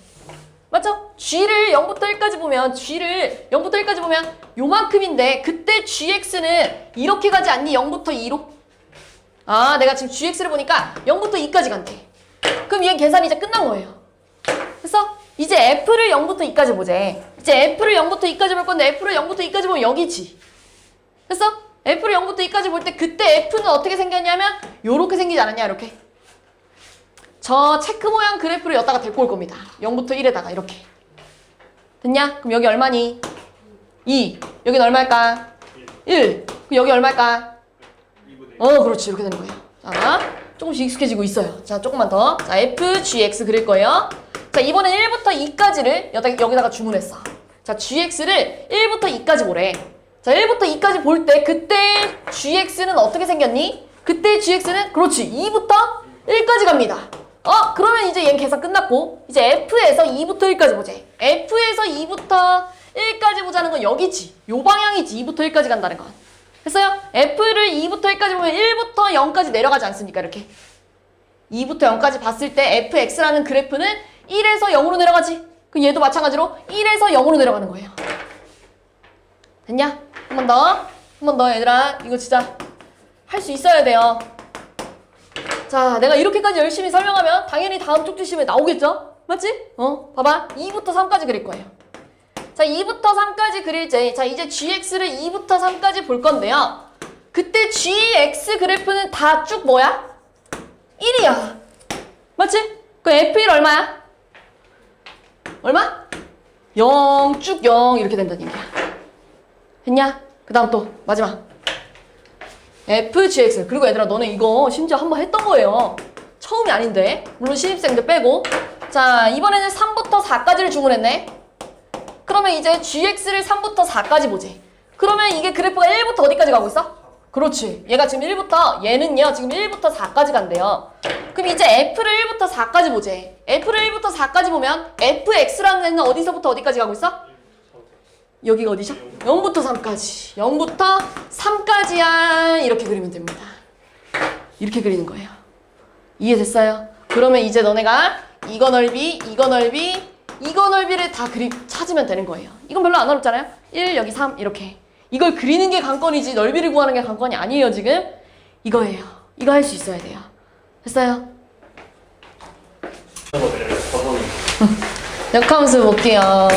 맞죠? g를 0부터 1까지 보면 g를 0부터 1까지 보면 요만큼인데 그때 gx는 이렇게 가지 않니? 0부터 2로? 내가 지금 gx를 보니까 0부터 2까지 간대. 그럼 얘 계산이 이제 끝난 거예요. 그래서 이제 f를 0부터 2까지 보재. 이제 f를 0부터 2까지 볼 건데 f를 0부터 2까지 보면 여기지. 그래서 f를 0부터 2까지 볼 때 그때 f는 어떻게 생겼냐면 요렇게 생기지 않았냐? 이렇게. 저 체크 모양 그래프를 여기다가 데리고 올 겁니다. 0부터 1에다가 이렇게. 됐냐? 그럼 여기 얼마니? 2. 여긴 얼마일까? 1. 그럼 여기 얼마일까? 그렇지. 이렇게 되는 거예요. 자, 조금씩 익숙해지고 있어요. 자, 조금만 더. 자, f, gx 그릴 거예요. 자, 이번엔 1부터 2까지를 여기다가 주문했어. 자, gx를 1부터 2까지 보래. 자, 1부터 2까지 볼 때 그때 gx는 어떻게 생겼니? 그때 gx는 그렇지. 2부터 1까지 갑니다. 그러면 이제 얘는 계산 끝났고 이제 f에서 2부터 1까지 보재. f에서 2부터 1까지 보자는 건 여기지. 요 방향이지. 2부터 1까지 간다는 건. 됐어요? f를 2부터 1까지 보면 1부터 0까지 내려가지 않습니까? 이렇게. 2부터 0까지 봤을 때 fx라는 그래프는 1에서 0으로 내려가지. 그럼 얘도 마찬가지로 1에서 0으로 내려가는 거예요. 됐냐? 한 번 더 얘들아. 이거 진짜 할 수 있어야 돼요. 자, 내가 이렇게까지 열심히 설명하면 당연히 다음 쪽지 시험에 나오겠죠? 맞지? 봐봐. 2부터 3까지 그릴 거예요. 자, 2부터 3까지 그릴 때, 자, 이제 gx를 2부터 3까지 볼 건데요. 그때 gx 그래프는 다 쭉 뭐야? 1이야. 맞지? 그 f1 얼마야? 얼마? 0, 쭉 0 이렇게 된다는 얘기야. 됐냐? 그 다음 또 마지막. FGX. 그리고 얘들아 너네 이거 심지어 한번 했던 거예요. 처음이 아닌데. 물론 신입생들 빼고. 자, 이번에는 3부터 4까지를 주문했네. 그러면 이제 gx를 3부터 4까지 보지. 그러면 이게 그래프가 1부터 어디까지 가고 있어? 그렇지. 얘가 지금 1부터, 얘는요, 지금 1부터 4까지 간대요. 그럼 이제 F를 1부터 4까지 보지. F를 1부터 4까지 보면 fx라는 애는 어디서부터 어디까지 가고 있어? 여기가 어디죠? 0부터 3까지. 0부터 3까지야. 이렇게 그리면 됩니다. 이렇게 그리는 거예요. 이해됐어요? 그러면 이제 너네가 이거 넓이, 이거 넓이, 이거 넓이를 다 찾으면 되는 거예요. 이건 별로 안 어렵잖아요? 1, 여기 3, 이렇게. 이걸 그리는 게 관건이지 넓이를 구하는 게 관건이 아니에요, 지금. 이거예요. 이거 할 수 있어야 돼요. 됐어요? 역함수 볼게요.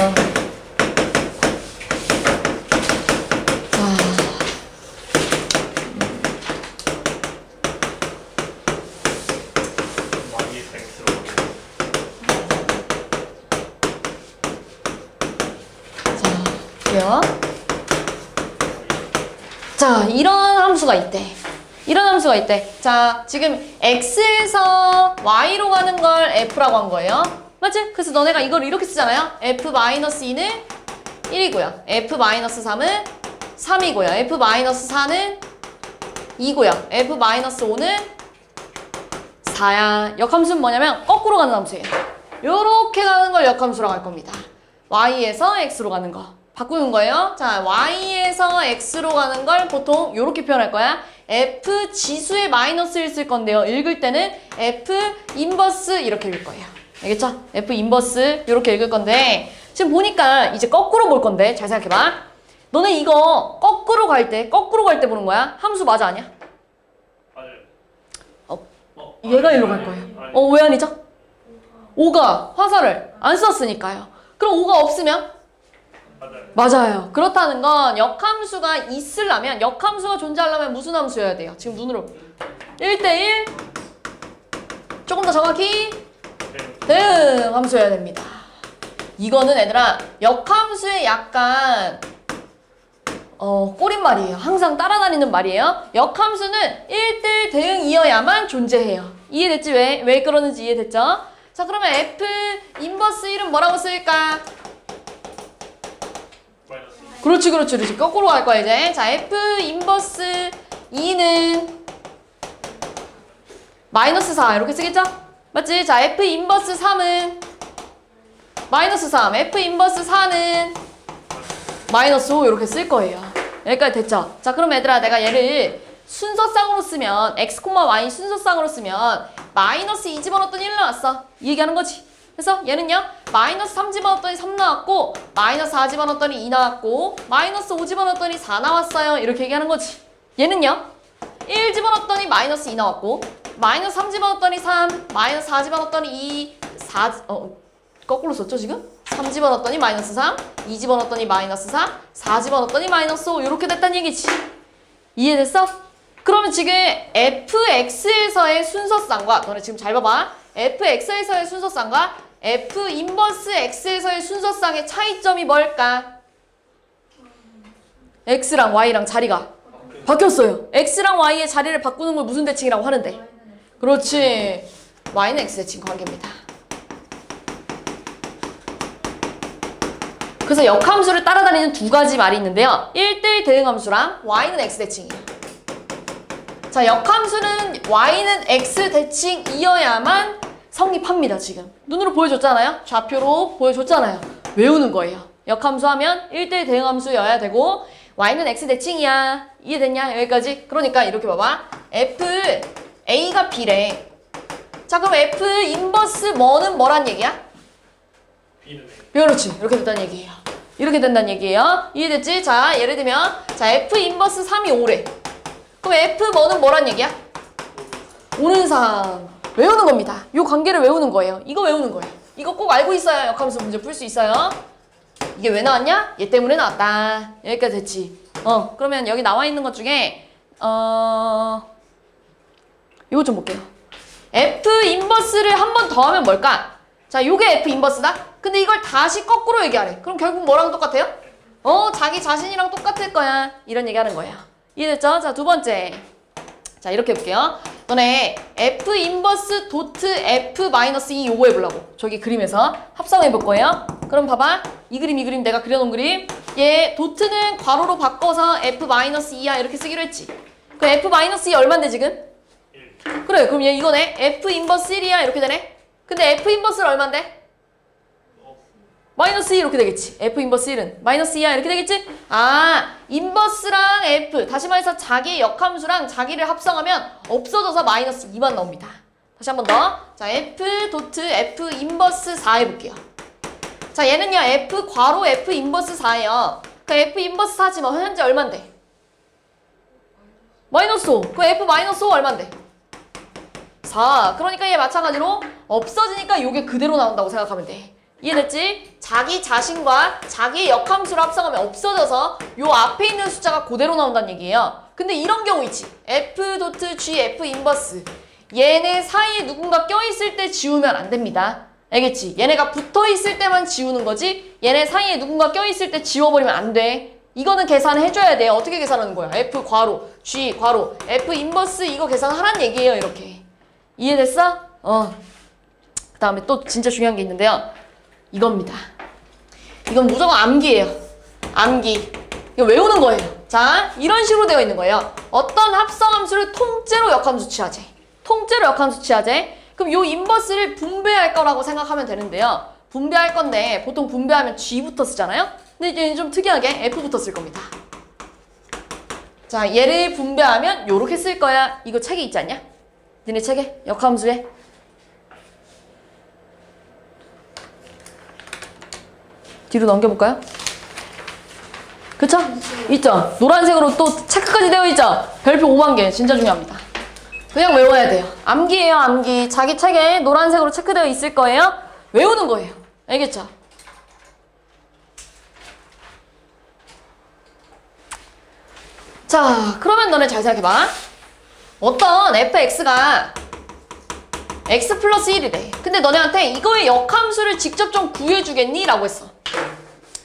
볼게요. 자, 이런 함수가 있대. 이런 함수가 있대. 자, 지금 x에서 y로 가는 걸 f라고 한 거예요. 맞지? 그래서 너네가 이걸 이렇게 쓰잖아요. f-2는 1이고요. f-3은 3이고요. f-4는 2고요. f-5는 4야. 역함수는 뭐냐면 거꾸로 가는 함수예요. 요렇게 가는 걸 역함수라고 할 겁니다. y에서 x로 가는 거. 바꾸는 거예요. 자, y에서 x로 가는 걸 보통 이렇게 표현할 거야. f 지수의 마이너스를 쓸 건데요. 읽을 때는 f 인버스 이렇게 읽을 거예요. 알겠죠? f 인버스 이렇게 읽을 건데 지금 보니까 이제 거꾸로 볼 건데 잘 생각해봐. 너네 이거 거꾸로 갈 때 보는 거야. 함수 맞아 아니야? 얘가 일로 갈 거예요. 왜 아니죠? 5가 화살을 안 썼으니까요. 그럼 5가 없으면? 맞아요. 그렇다는 건 역함수가 있으려면, 역함수가 존재하려면 무슨 함수여야 돼요? 지금 눈으로 1대1 조금 더 정확히 대응 함수여야 됩니다. 이거는 얘들아 역함수의 약간 꼬릿말이에요. 항상 따라다니는 말이에요. 역함수는 1대1 대응이어야만 존재해요. 이해됐지? 왜 그러는지 이해됐죠? 자, 그러면 f 인버스 1은 뭐라고 쓸까? 그렇지. 거꾸로 갈 거야, 이제. 자, f 인버스 2는 마이너스 4 이렇게 쓰겠죠? 맞지? 자, f 인버스 3은 마이너스 3, f 인버스 4는 마이너스 5 이렇게 쓸 거예요. 여기까지 됐죠? 자, 그럼 얘들아 내가 얘를 순서상으로 쓰면 x, y 순서상으로 쓰면 마이너스 2 집어넣었더니 1 나왔어. 이 얘기하는 거지. 그래서 얘는요 마이너스 3 집어넣었더니 3 나왔고 마이너스 4 집어넣었더니 2 나왔고 마이너스 5 집어넣었더니 4 나왔어요. 이렇게 얘기하는 거지. 얘는요 1 집어넣었더니 마이너스 2 나왔고 마이너스 3 집어넣었더니 3 마이너스 4 집어넣었더니 2 거꾸로 썼죠 지금? 3 집어넣었더니 마이너스 3 2 집어넣었더니 마이너스 4 4 집어넣었더니 마이너스 5 이렇게 됐다는 얘기지. 이해됐어? 그러면 지금 fx에서의 순서쌍과 너네 지금 잘 봐봐. fx에서의 순서쌍과 f 인버스 x에서의 순서쌍의 차이점이 뭘까? x랑 y랑 자리가 바뀌었어요. x랑 y의 자리를 바꾸는 걸 무슨 대칭이라고 하는데? 그렇지. y는 x 대칭 관계입니다. 그래서 역함수를 따라다니는 두 가지 말이 있는데요. 1대1 대응함수랑 y는 x 대칭이에요. 자, 역함수는 y는 x 대칭이어야만 성립합니다. 지금 눈으로 보여줬잖아요. 좌표로 보여줬잖아요. 외우는 거예요. 역함수 하면 1대1 대응함수여야 되고 y는 x 대칭이야. 이해됐냐? 여기까지? 그러니까 이렇게 봐봐. f a가 b래. 자, 그럼 f 인버스 뭐는 뭐란 얘기야? b는 a. 그렇지. 이렇게 된다는 얘기예요. 이렇게 된다는 얘기예요. 이해됐지? 자, 예를 들면 자 f 인버스 3이 5래. 그럼 f 뭐는 뭐란 얘기야? 오는 상. 외우는 겁니다. 이 관계를 외우는 거예요. 이거 외우는 거예요. 이거 꼭 알고 있어야 역함수 문제 풀 수 있어요. 이게 왜 나왔냐? 얘 때문에 나왔다. 여기까지 됐지. 그러면 여기 나와 있는 것 중에 이거 좀 볼게요. f 인버스를 한 번 더 하면 뭘까? 자, 요게 f 인버스다. 근데 이걸 다시 거꾸로 얘기하래. 그럼 결국 뭐랑 똑같아요? 자기 자신이랑 똑같을 거야. 이런 얘기하는 거예요. 이해됐죠? 자, 두 번째. 자, 이렇게 해볼게요. 너네 f 인버스 도트 f 마이너스 2 요거 해보려고. 저기 그림에서 합성해 볼 거예요. 그럼 봐봐. 이 그림 내가 그려놓은 그림. 얘 도트는 괄호로 바꿔서 F-2야 이렇게 쓰기로 했지. 그 F-2 얼만데 지금? 1. 그래 그럼 얘 이거네. F 인버스 1이야 이렇게 되네. 근데 F 인버스는 얼만데? 마이너스 2 이렇게 되겠지. F 인버스 1은 마이너스 2야 이렇게 되겠지? 아 인버스랑 F 다시 말해서 자기의 역함수랑 자기를 합성하면 없어져서 마이너스 2만 나옵니다. 다시 한 번 더. 자 F 도트 F 인버스 4 해볼게요. 자 얘는요 F 괄호 F 인버스 4예요. 그 F 인버스 4지만 현재 얼만데? 마이너스 5. 그 F 마이너스 5 얼만데? 4. 그러니까 얘 마찬가지로 없어지니까 요게 그대로 나온다고 생각하면 돼. 이해됐지? 자기 자신과 자기의 역함수를 합성하면 없어져서 요 앞에 있는 숫자가 그대로 나온다는 얘기예요. 근데 이런 경우 있지. F 도트 G F 인버스. 얘네 사이에 누군가 껴있을 때 지우면 안 됩니다. 알겠지? 얘네가 붙어있을 때만 지우는 거지 얘네 사이에 누군가 껴있을 때 지워버리면 안 돼. 이거는 계산해줘야 돼. 어떻게 계산하는 거야? F 괄호 G 괄호 F 인버스 이거 계산하란 얘기예요. 이렇게. 이해됐어? 그 다음에 또 진짜 중요한 게 있는데요. 이겁니다. 이건 무조건 암기예요. 암기. 이거 외우는 거예요. 자, 이런 식으로 되어 있는 거예요. 어떤 합성함수를 통째로 역함수 취하제. 통째로 역함수 취하제. 그럼 요 인버스를 분배할 거라고 생각하면 되는데요. 분배할 건데 보통 분배하면 G부터 쓰잖아요. 근데 이제 좀 특이하게 F부터 쓸 겁니다. 자, 얘를 분배하면 요렇게 쓸 거야. 이거 책에 있지 않냐? 니네 책에? 역함수에? 뒤로 넘겨볼까요? 그쵸? 있죠? 노란색으로 또 체크까지 되어 있죠? 별표 5만 개 진짜 중요합니다. 그냥 외워야 돼요. 암기예요, 암기. 자기 책에 노란색으로 체크되어 있을 거예요. 외우는 거예요. 알겠죠? 자, 그러면 너네 잘 생각해봐. 어떤 fx가 x 플러스 1이래. 근데 너네한테 이거의 역함수를 직접 좀 구해주겠니? 라고 했어.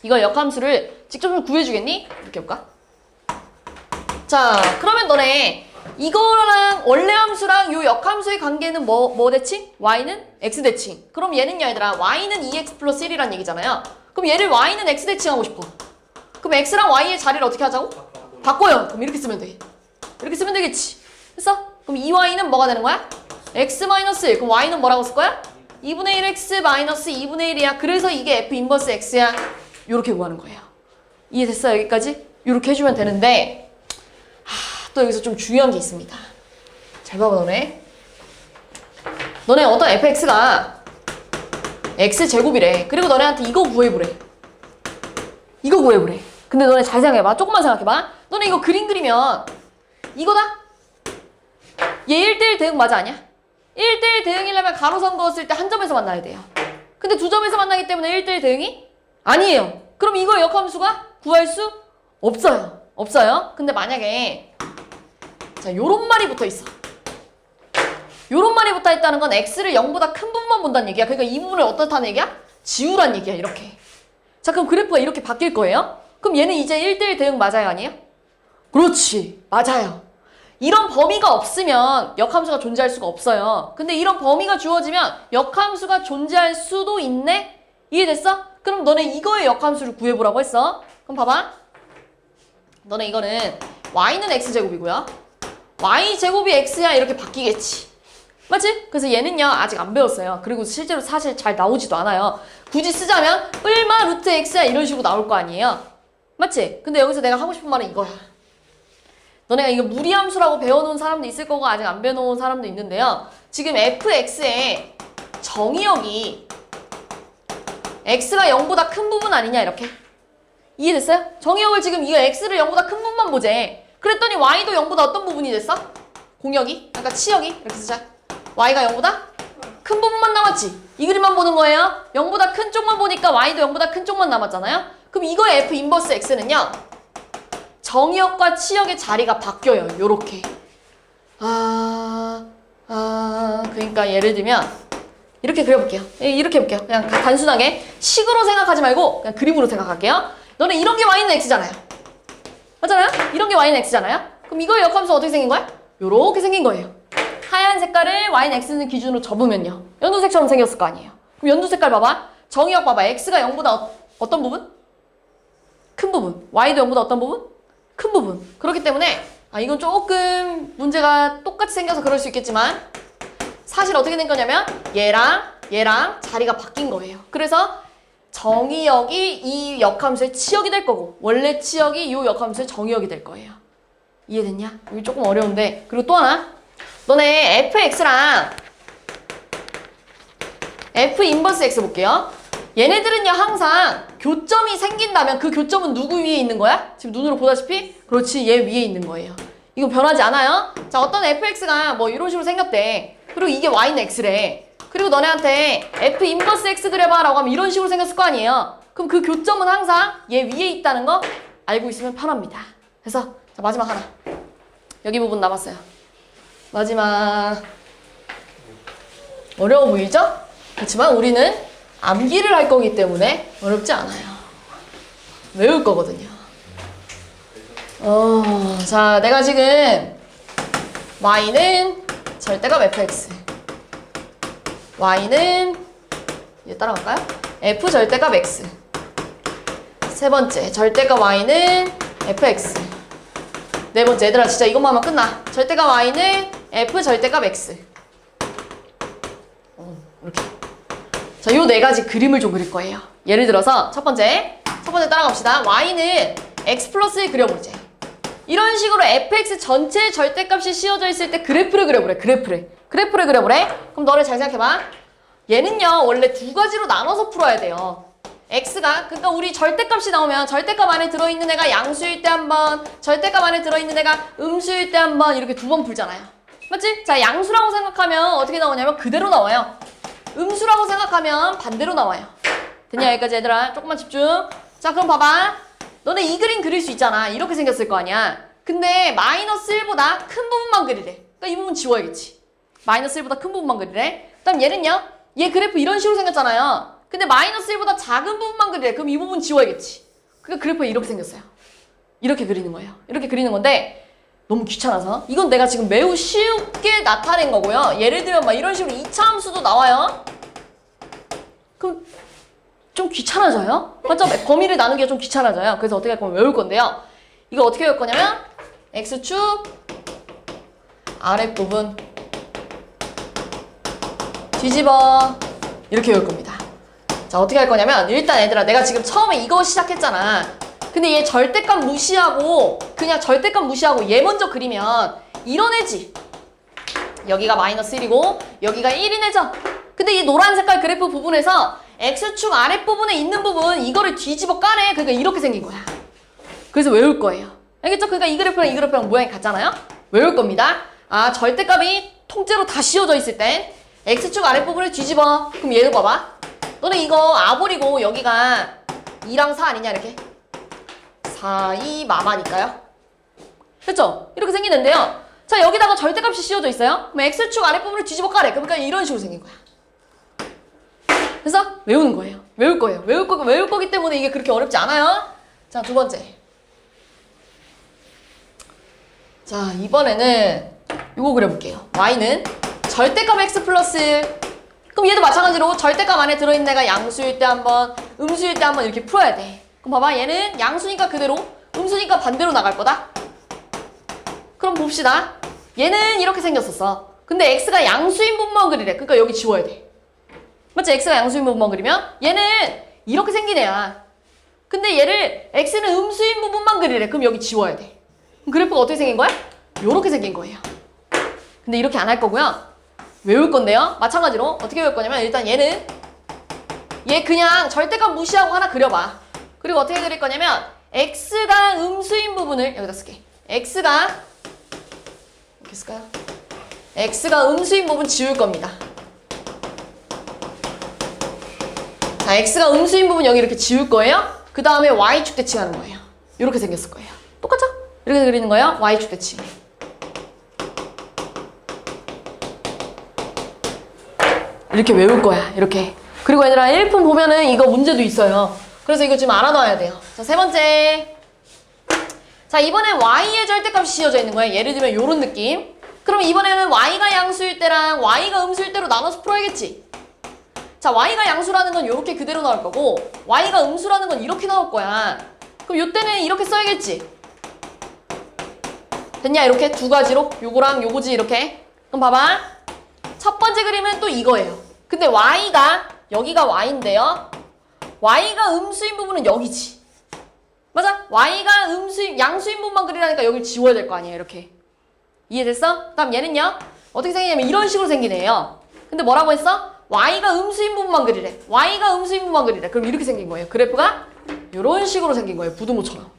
이거 역함수를 직접 좀 구해주겠니? 이렇게 해볼까? 자, 그러면 너네 이거랑 원래 함수랑 요 역함수의 관계는 뭐 대칭? y는 x 대칭. 그럼 얘는요 얘들아 y는 2x 플러스 1이란 얘기잖아요. 그럼 얘를 y는 x 대칭하고 싶어. 그럼 x랑 y의 자리를 어떻게 하자고? 바꿔요. 그럼 이렇게 쓰면 돼. 이렇게 쓰면 되겠지. 됐어? 그럼 2y는 뭐가 되는 거야? x 마이너스 1. 그럼 y는 뭐라고 쓸 거야? 2분의 1x 마이너스 2분의 1이야. 그래서 이게 f 인버스 x야. 요렇게 구하는 거예요. 이해됐어? 여기까지? 요렇게 해주면 되는데 또 여기서 좀 중요한 게 있습니다. 잘 봐봐 너네. 너네 어떤 fx가 x제곱이래. 그리고 너네한테 이거 구해보래. 이거 구해보래. 근데 너네 잘 생각해봐. 조금만 생각해봐. 너네 이거 그림 그리면 이거다? 얘 1대1 대응 맞아 아니야? 1대1 대응이려면 가로선 그었을 때 한 점에서 만나야 돼요. 근데 두 점에서 만나기 때문에 1대1 대응이 아니에요. 그럼 이거 역함수가 구할 수 없어요. 없어요. 근데 만약에 자 요런 말이 붙어 있어. 요런 말이 붙어 있다는 건 x를 0보다 큰 부분만 본다는 얘기야. 그러니까 이 부분을 어떻다는 얘기야? 지우란 얘기야. 이렇게. 자 그럼 그래프가 이렇게 바뀔 거예요. 그럼 얘는 이제 1대1 대응 맞아요 아니에요? 그렇지. 맞아요. 이런 범위가 없으면 역함수가 존재할 수가 없어요. 근데 이런 범위가 주어지면 역함수가 존재할 수도 있네? 이해됐어? 그럼 너네 이거의 역함수를 구해보라고 했어. 그럼 봐봐. 너네 이거는 y는 x제곱이고요. y제곱이 x야 이렇게 바뀌겠지. 맞지? 그래서 얘는요 아직 안 배웠어요. 그리고 실제로 사실 잘 나오지도 않아요. 굳이 쓰자면 뿔마 루트 x야 이런 식으로 나올 거 아니에요. 맞지? 근데 여기서 내가 하고 싶은 말은 이거야. 너네가 이거 무리함수라고 배워놓은 사람도 있을 거고 아직 안 배워놓은 사람도 있는데요. 지금 fx의 정의역이 x가 0보다 큰 부분 아니냐 이렇게. 이해됐어요? 정의역을 지금 이거 x를 0보다 큰 부분만 보재. 그랬더니 y도 0보다 어떤 부분이 됐어? 공역이? 그러니까 치역이? 이렇게 쓰자. y가 0보다 큰 부분만 남았지. 이 그림만 보는 거예요. 0보다 큰 쪽만 보니까 y도 0보다 큰 쪽만 남았잖아요. 그럼 이거의 f 인버스 x는요. 정의역과 치역의 자리가 바뀌어요. 요렇게. 그러니까 예를 들면 이렇게 그려볼게요. 이렇게 해볼게요. 그냥 단순하게 식으로 생각하지 말고 그냥 그림으로 생각할게요. 너네 이런 게 y는 x잖아요. 맞잖아요? 이런 게 y는 x잖아요? 그럼 이거의 역함수 어떻게 생긴 거야? 요렇게 생긴 거예요. 하얀 색깔을 y는 x는 기준으로 접으면요. 연두색처럼 생겼을 거 아니에요. 그럼 연두 색깔 봐봐. 정의역 봐봐. x가 0보다 어떤 부분? 큰 부분. y도 0보다 어떤 부분? 큰 부분. 그렇기 때문에 이건 조금 문제가 똑같이 생겨서 그럴 수 있겠지만 사실 어떻게 된 거냐면 얘랑 자리가 바뀐 거예요. 그래서 정의역이 이 역함수의 치역이 될 거고 원래 치역이 이 역함수의 정의역이 될 거예요. 이해됐냐? 이게 조금 어려운데. 그리고 또 하나. 너네 fx랑 f 인버스 x 볼게요. 얘네들은요 항상 교점이 생긴다면 그 교점은 누구 위에 있는 거야? 지금 눈으로 보다시피 그렇지, 얘 위에 있는 거예요. 이거 변하지 않아요? 자, 어떤 fx가 뭐 이런 식으로 생겼대. 그리고 이게 y는 x래. 그리고 너네한테 f 인버스 x 그려봐 라고 하면 이런 식으로 생겼을 거 아니에요. 그럼 그 교점은 항상 얘 위에 있다는 거 알고 있으면 편합니다. 그래서 자, 마지막 하나. 여기 부분 남았어요. 마지막. 어려워 보이죠? 그렇지만 우리는 암기를 할 거기 때문에 어렵지 않아요. 외울 거거든요. 자, 내가 지금 y는 절대값 fx, y는 얘 따라갈까요? f 절대값 x. 세 번째, 절대값 y는 fx. 네 번째, 얘들아 진짜 이것만 하면 끝나. 절대값 y는 f 절대값 x. 이렇게. 자, 요 네 가지 그림을 좀 그릴 거예요. 예를 들어서 첫 번째 따라갑시다. y는 x 플러스 1 그려보자. 이런 식으로 fx 전체 절대값이 씌워져 있을 때 그래프를 그려보래. 그래프를 그려보래. 그럼 너네 잘 생각해봐. 얘는요 원래 두 가지로 나눠서 풀어야 돼요. x가, 그러니까 우리 절대값이 나오면 절대값 안에 들어있는 애가 양수일 때 한 번, 절대값 안에 들어있는 애가 음수일 때 한 번, 이렇게 두 번 풀잖아요. 맞지? 자, 양수라고 생각하면 어떻게 나오냐면 그대로 나와요. 음수라고 생각하면 반대로 나와요. 됐냐? 여기까지 얘들아. 조금만 집중. 자, 그럼 봐봐. 너네 이 그림 그릴 수 있잖아. 이렇게 생겼을 거 아니야. 근데 마이너스 1보다 큰 부분만 그리래. 그러니까 이 부분 지워야겠지. 마이너스 1보다 큰 부분만 그리래. 그다음 얘는요. 얘 그래프 이런 식으로 생겼잖아요. 근데 마이너스 1보다 작은 부분만 그리래. 그럼 이 부분 지워야겠지. 그러니까 그래프가 이렇게 생겼어요. 이렇게 그리는 거예요. 이렇게 그리는 건데 너무 귀찮아서. 이건 내가 지금 매우 쉽게 나타낸 거고요. 예를 들면 막 이런 식으로 2차 함수도 나와요. 그럼 좀 귀찮아져요. 맞죠? 범위를 나누기가 좀 귀찮아져요. 그래서 어떻게 할 거면 외울 건데요. 이거 어떻게 외울 거냐면 x축 아랫부분 뒤집어 이렇게 외울 겁니다. 자, 어떻게 할 거냐면 일단 얘들아, 내가 지금 처음에 이거 시작했잖아. 근데 얘 절대값 무시하고 그냥 절대값 무시하고 얘 먼저 그리면 이런 애지. 여기가 마이너스 1이고 여기가 1인 애죠. 근데 이 노란 색깔 그래프 부분에서 x축 아랫부분에 있는 부분 이거를 뒤집어 까네. 그러니까 이렇게 생긴 거야. 그래서 외울 거예요. 알겠죠? 그러니까 이 그래프랑 모양이 같잖아요. 외울 겁니다. 아, 절대값이 통째로 다 씌워져 있을 땐 x축 아랫부분을 뒤집어. 그럼 얘도 봐봐. 너네 이거 아볼이고 여기가 2랑 4 아니냐 이렇게. 4, 2 마마니까요. 됐죠? 이렇게 생기는데요. 자, 여기다가 절대값이 씌워져 있어요. 그럼 x축 아랫부분을 뒤집어 까래. 그러니까 이런 식으로 생긴 거야. 그래서 외우는 거예요. 외울 거예요. 외울 거기 때문에 이게 그렇게 어렵지 않아요. 자, 두 번째. 자, 이번에는 이거 그려볼게요. y는 절대값 x 플러스. 그럼 얘도 마찬가지로 절대값 안에 들어있는 애가 양수일 때 한 번, 음수일 때 한 번 이렇게 풀어야 돼. 그럼 봐봐. 얘는 양수니까 그대로, 음수니까 반대로 나갈 거다. 그럼 봅시다. 얘는 이렇게 생겼었어. 근데 x가 양수인 부분만 그리래. 그러니까 여기 지워야 돼. 맞지? x가 양수인 부분만 그리면 얘는 이렇게 생긴 애야. 근데 얘를 x는 음수인 부분만 그리래. 그럼 여기 지워야 돼. 그럼 그래프가 어떻게 생긴 거야? 요렇게 생긴 거예요. 근데 이렇게 안 할 거고요. 외울 건데요. 마찬가지로 어떻게 외울 거냐면 일단 얘는 얘 그냥 절대값 무시하고 하나 그려봐. 그리고 어떻게 그릴 거냐면 x가 음수인 부분을 여기다 쓸게. x가 이렇게 쓸까요? x가 음수인 부분 지울 겁니다. 자, x가 음수인 부분 여기 이렇게 지울 거예요. 그 다음에 y축 대칭하는 거예요. 이렇게 생겼을 거예요. 똑같죠? 이렇게 그리는 거예요. y축 대칭. 이렇게 외울 거야. 이렇게. 그리고 얘들아 1품 보면은 이거 문제도 있어요. 그래서 이거 지금 알아놔야 돼요. 자, 세 번째. 자, 이번엔 y의 절대값이 씌워져 있는 거예요. 예를 들면 요런 느낌. 그럼 이번에는 y가 양수일 때랑 y가 음수일 때로 나눠서 풀어야겠지. 자, y가 양수라는 건 이렇게 그대로 나올 거고 y가 음수라는 건 이렇게 나올 거야. 그럼 요때는 이렇게 써야겠지. 됐냐? 이렇게 두 가지로 요거랑 요거지 이렇게. 그럼 봐봐. 첫 번째 그림은 또 이거예요. 근데 y가 여기가 y인데요. y가 음수인 부분은 여기지. 맞아? y가 양수인 부분만 그리라니까 여길 지워야 될 거 아니에요. 이렇게. 이해됐어? 그다음 얘는요. 어떻게 생기냐면 이런 식으로 생기네요. 근데 뭐라고 했어? y가 음수인 부분만 그리래. y가 음수인 부분만 그리래. 그럼 이렇게 생긴 거예요. 그래프가 이런 식으로 생긴 거예요. 부두모처럼.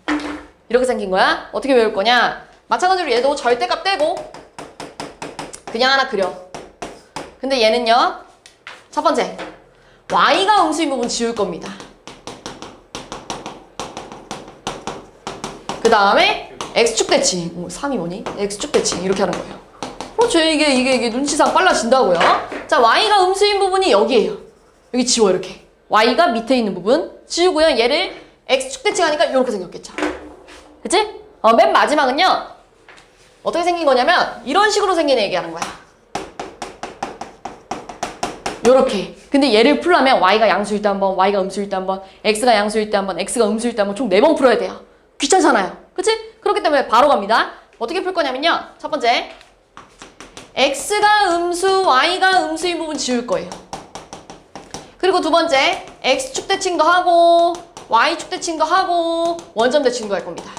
이렇게 생긴 거야. 어떻게 외울 거냐? 마찬가지로 얘도 절대값 떼고 그냥 하나 그려. 근데 얘는요. 첫 번째 y가 음수인 부분 지울 겁니다. 그 다음에 x축 대칭. 3이 뭐니? x축 대칭 이렇게 하는 거예요. 그렇죠. 이게 눈치상 빨라진다고요. 자, y가 음수인 부분이 여기에요. 여기 지워 이렇게. y가 밑에 있는 부분 지우고요. 얘를 x축 대칭하니까 이렇게 생겼겠죠. 그치? 맨 마지막은요. 어떻게 생긴 거냐면 이런 식으로 생긴 애 얘기하는 거야. 요렇게. 근데 얘를 풀려면 y가 양수일 때 한 번, y가 음수일 때 한 번, x가 양수일 때 한 번, x가 음수일 때 한 번 총 4번 풀어야 돼요. 귀찮잖아요. 그치? 그렇기 때문에 바로 갑니다. 어떻게 풀 거냐면요. 첫 번째 x가 음수, y가 음수인 부분 지울 거예요. 그리고 두 번째 x축 대칭도 하고 y축 대칭도 하고 원점 대칭도 할 겁니다.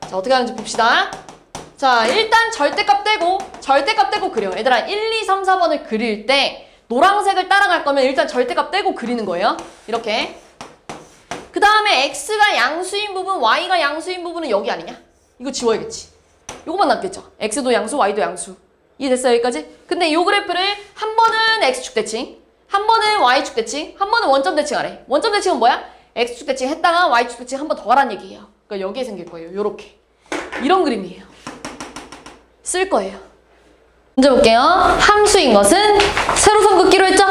자, 어떻게 하는지 봅시다. 자, 일단 절대값 떼고 그려. 얘들아 1, 2, 3, 4번을 그릴 때 노란색을 따라갈 거면 일단 절대값 떼고 그리는 거예요. 이렇게. 그 다음에 x가 양수인 부분, y가 양수인 부분은 여기 아니냐? 이거 지워야겠지. 요거만 남겠죠. x도 양수, y도 양수. 이해됐어요? 여기까지? 근데 요 그래프를 한 번은 x축 대칭, 한 번은 y축 대칭, 한 번은 원점 대칭 하래. 원점 대칭은 뭐야? x축 대칭 했다가 y축 대칭 한 번 더 하라는 얘기예요. 그러니까 여기에 생길 거예요. 요렇게. 이런 그림이에요. 쓸 거예요. 문제 볼게요. 함수인 것은 세로선 긋기로 했죠?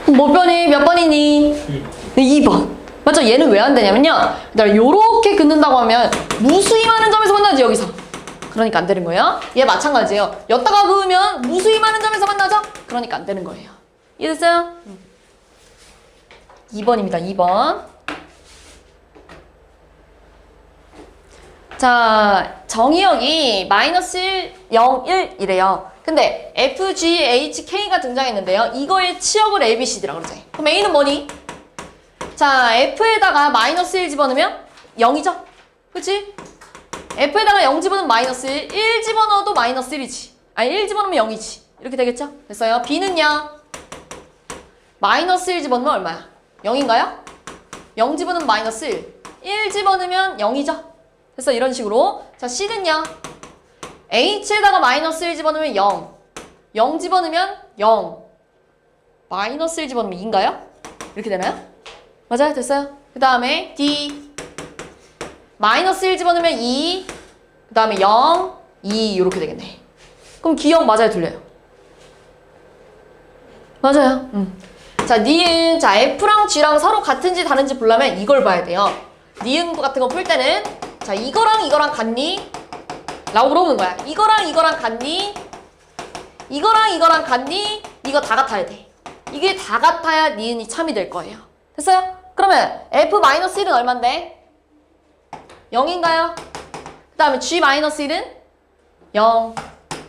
몇 번이 몇 번이니? 2번. 맞죠? 얘는 왜 안 되냐면요. 요렇게 긋는다고 하면 무수히 많은 점에서 만나지 여기서. 그러니까 안 되는 거예요. 얘 마찬가지예요. 였다가 그으면 무수히 많은 점에서 만나죠? 그러니까 안 되는 거예요. 이해됐어요? 2번입니다. 2번. 자, 정의역이 마이너스 1, 0, 1 이래요. 근데 F, G, H, K가 등장했는데요. 이거의 치역을 A, B, C, D라 그러지. 그럼 A는 뭐니? 자, F에다가 마이너스 1 집어넣으면 0이죠? 그치? F에다가 0 집어넣으면 마이너스 1, 1 집어넣어도 마이너스 1이지. 아니, 1 집어넣으면 0이지. 이렇게 되겠죠? 됐어요. B는요? 마이너스 1 집어넣으면 얼마야? 0인가요? 0 집어넣으면 마이너스 1. 1 집어넣으면 0이죠? 그래서 이런 식으로. 자, C는요? H에다가 마이너스 1 집어넣으면 0. 0 집어넣으면 0. 마이너스 1 집어넣으면 2인가요? 이렇게 되나요? 맞아요? 됐어요? 그 다음에 D. 마이너스 1 집어넣으면 2. 그 다음에 0, 2 이렇게 되겠네. 그럼 기억 맞아요? 틀려요? 맞아요. 자, 니은. 자, F랑 G랑 서로 같은지 다른지 보려면 이걸 봐야 돼요. 니은 같은 거 풀 때는 자, 이거랑 같니? 라고 물어보는 거야. 이거랑 같니? 이거랑 같니? 이거 다 같아야 돼. 이게 다 같아야 니은이 참이 될 거예요. 됐어요? 그러면 F-1은 얼만데? 0인가요? 그 다음에 G-1은 0.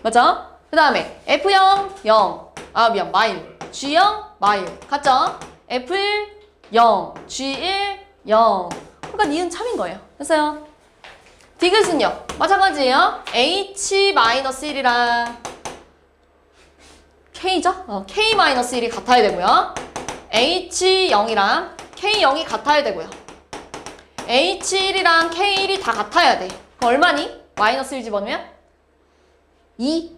맞죠? 그 다음에 F0, 0. 아, 미안, 마일. G0, 마일. 같죠? F1, 0. G1, 0. 그러니까 니은 참인 거예요. 됐어요? 디귿은요? 마찬가지예요. H-1이랑 K죠? K-1이 같아야 되고요. H0이랑 K0이 같아야 되고요. H1이랑 K1이 다 같아야 돼. 그럼 얼마니? 마이너스 1 집어넣으면? 2.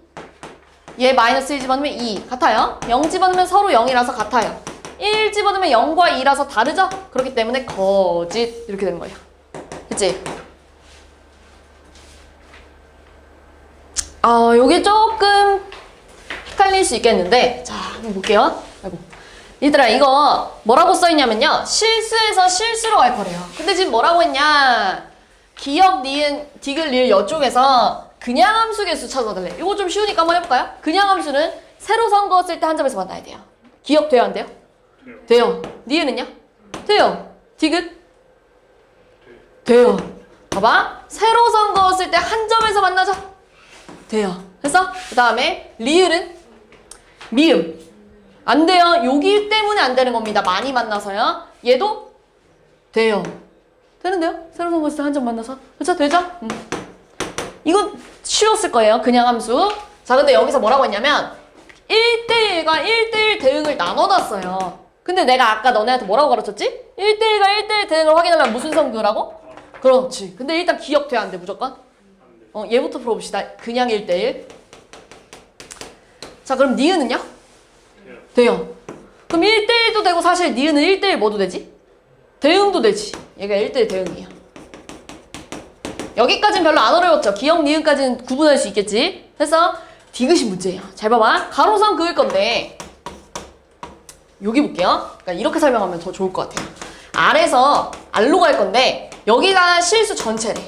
얘 마이너스 1 집어넣으면 2. 같아요. 0 집어넣으면 서로 0이라서 같아요. 1 집어넣으면 0과 2라서 다르죠? 그렇기 때문에 거짓. 이렇게 되는 거예요. 그치? 요게 조금 헷갈릴 수 있겠는데, 자, 한번 볼게요. 아이고. 얘들아, 이거 뭐라고 써있냐면요. 실수해서 실수로 갈 거래요. 근데 지금 뭐라고 했냐. 기역, 니은, 디귿, 리을 이쪽에서 그냥 함수 개수 찾아달래. 이거 좀 쉬우니까 한번 해볼까요? 그냥 함수는 세로선 그었을 때 한 점에서 만나야 돼요. 기억돼요, 안 돼요? 돼요. 니은은요? 돼요. 디귿? 돼요. 봐봐. 세로선 그었을 때 한 점에서 만나죠? 돼요. 됐어? 그 다음에 리을은? 미음. 안 돼요. 여기 때문에 안 되는 겁니다. 많이 만나서요. 얘도? 돼요. 되는데요? 세로선 그었을 때 한 점 만나서. 그쵸? 되죠? 이건 쉬웠을 거예요. 그냥 함수. 자, 근데 여기서 뭐라고 했냐면 1대1과 1대1 대응을 나눠놨어요. 근데 내가 아까 너네한테 뭐라고 가르쳤지? 1대1과 1대1 대응을 확인하면 무슨 성 그으라고? 그렇지. 근데 일단 기억돼야 안 돼, 무조건? 얘부터 풀어봅시다. 그냥 1대1. 자, 그럼 니은은요? 돼요. 그럼 1대1도 되고 사실 니은은 1대1 뭐도 되지? 대응도 되지. 얘가 1대1 대응이에요. 여기까지는 별로 안 어려웠죠? 기억, 니은까지는 구분할 수 있겠지? 됐어? 디귿이 문제예요. 잘 봐봐. 가로선 그을 건데 여기 볼게요. 그러니까 이렇게 설명하면 더 좋을 것 같아요. 아래서 알로 갈 건데 여기가 실수 전체래.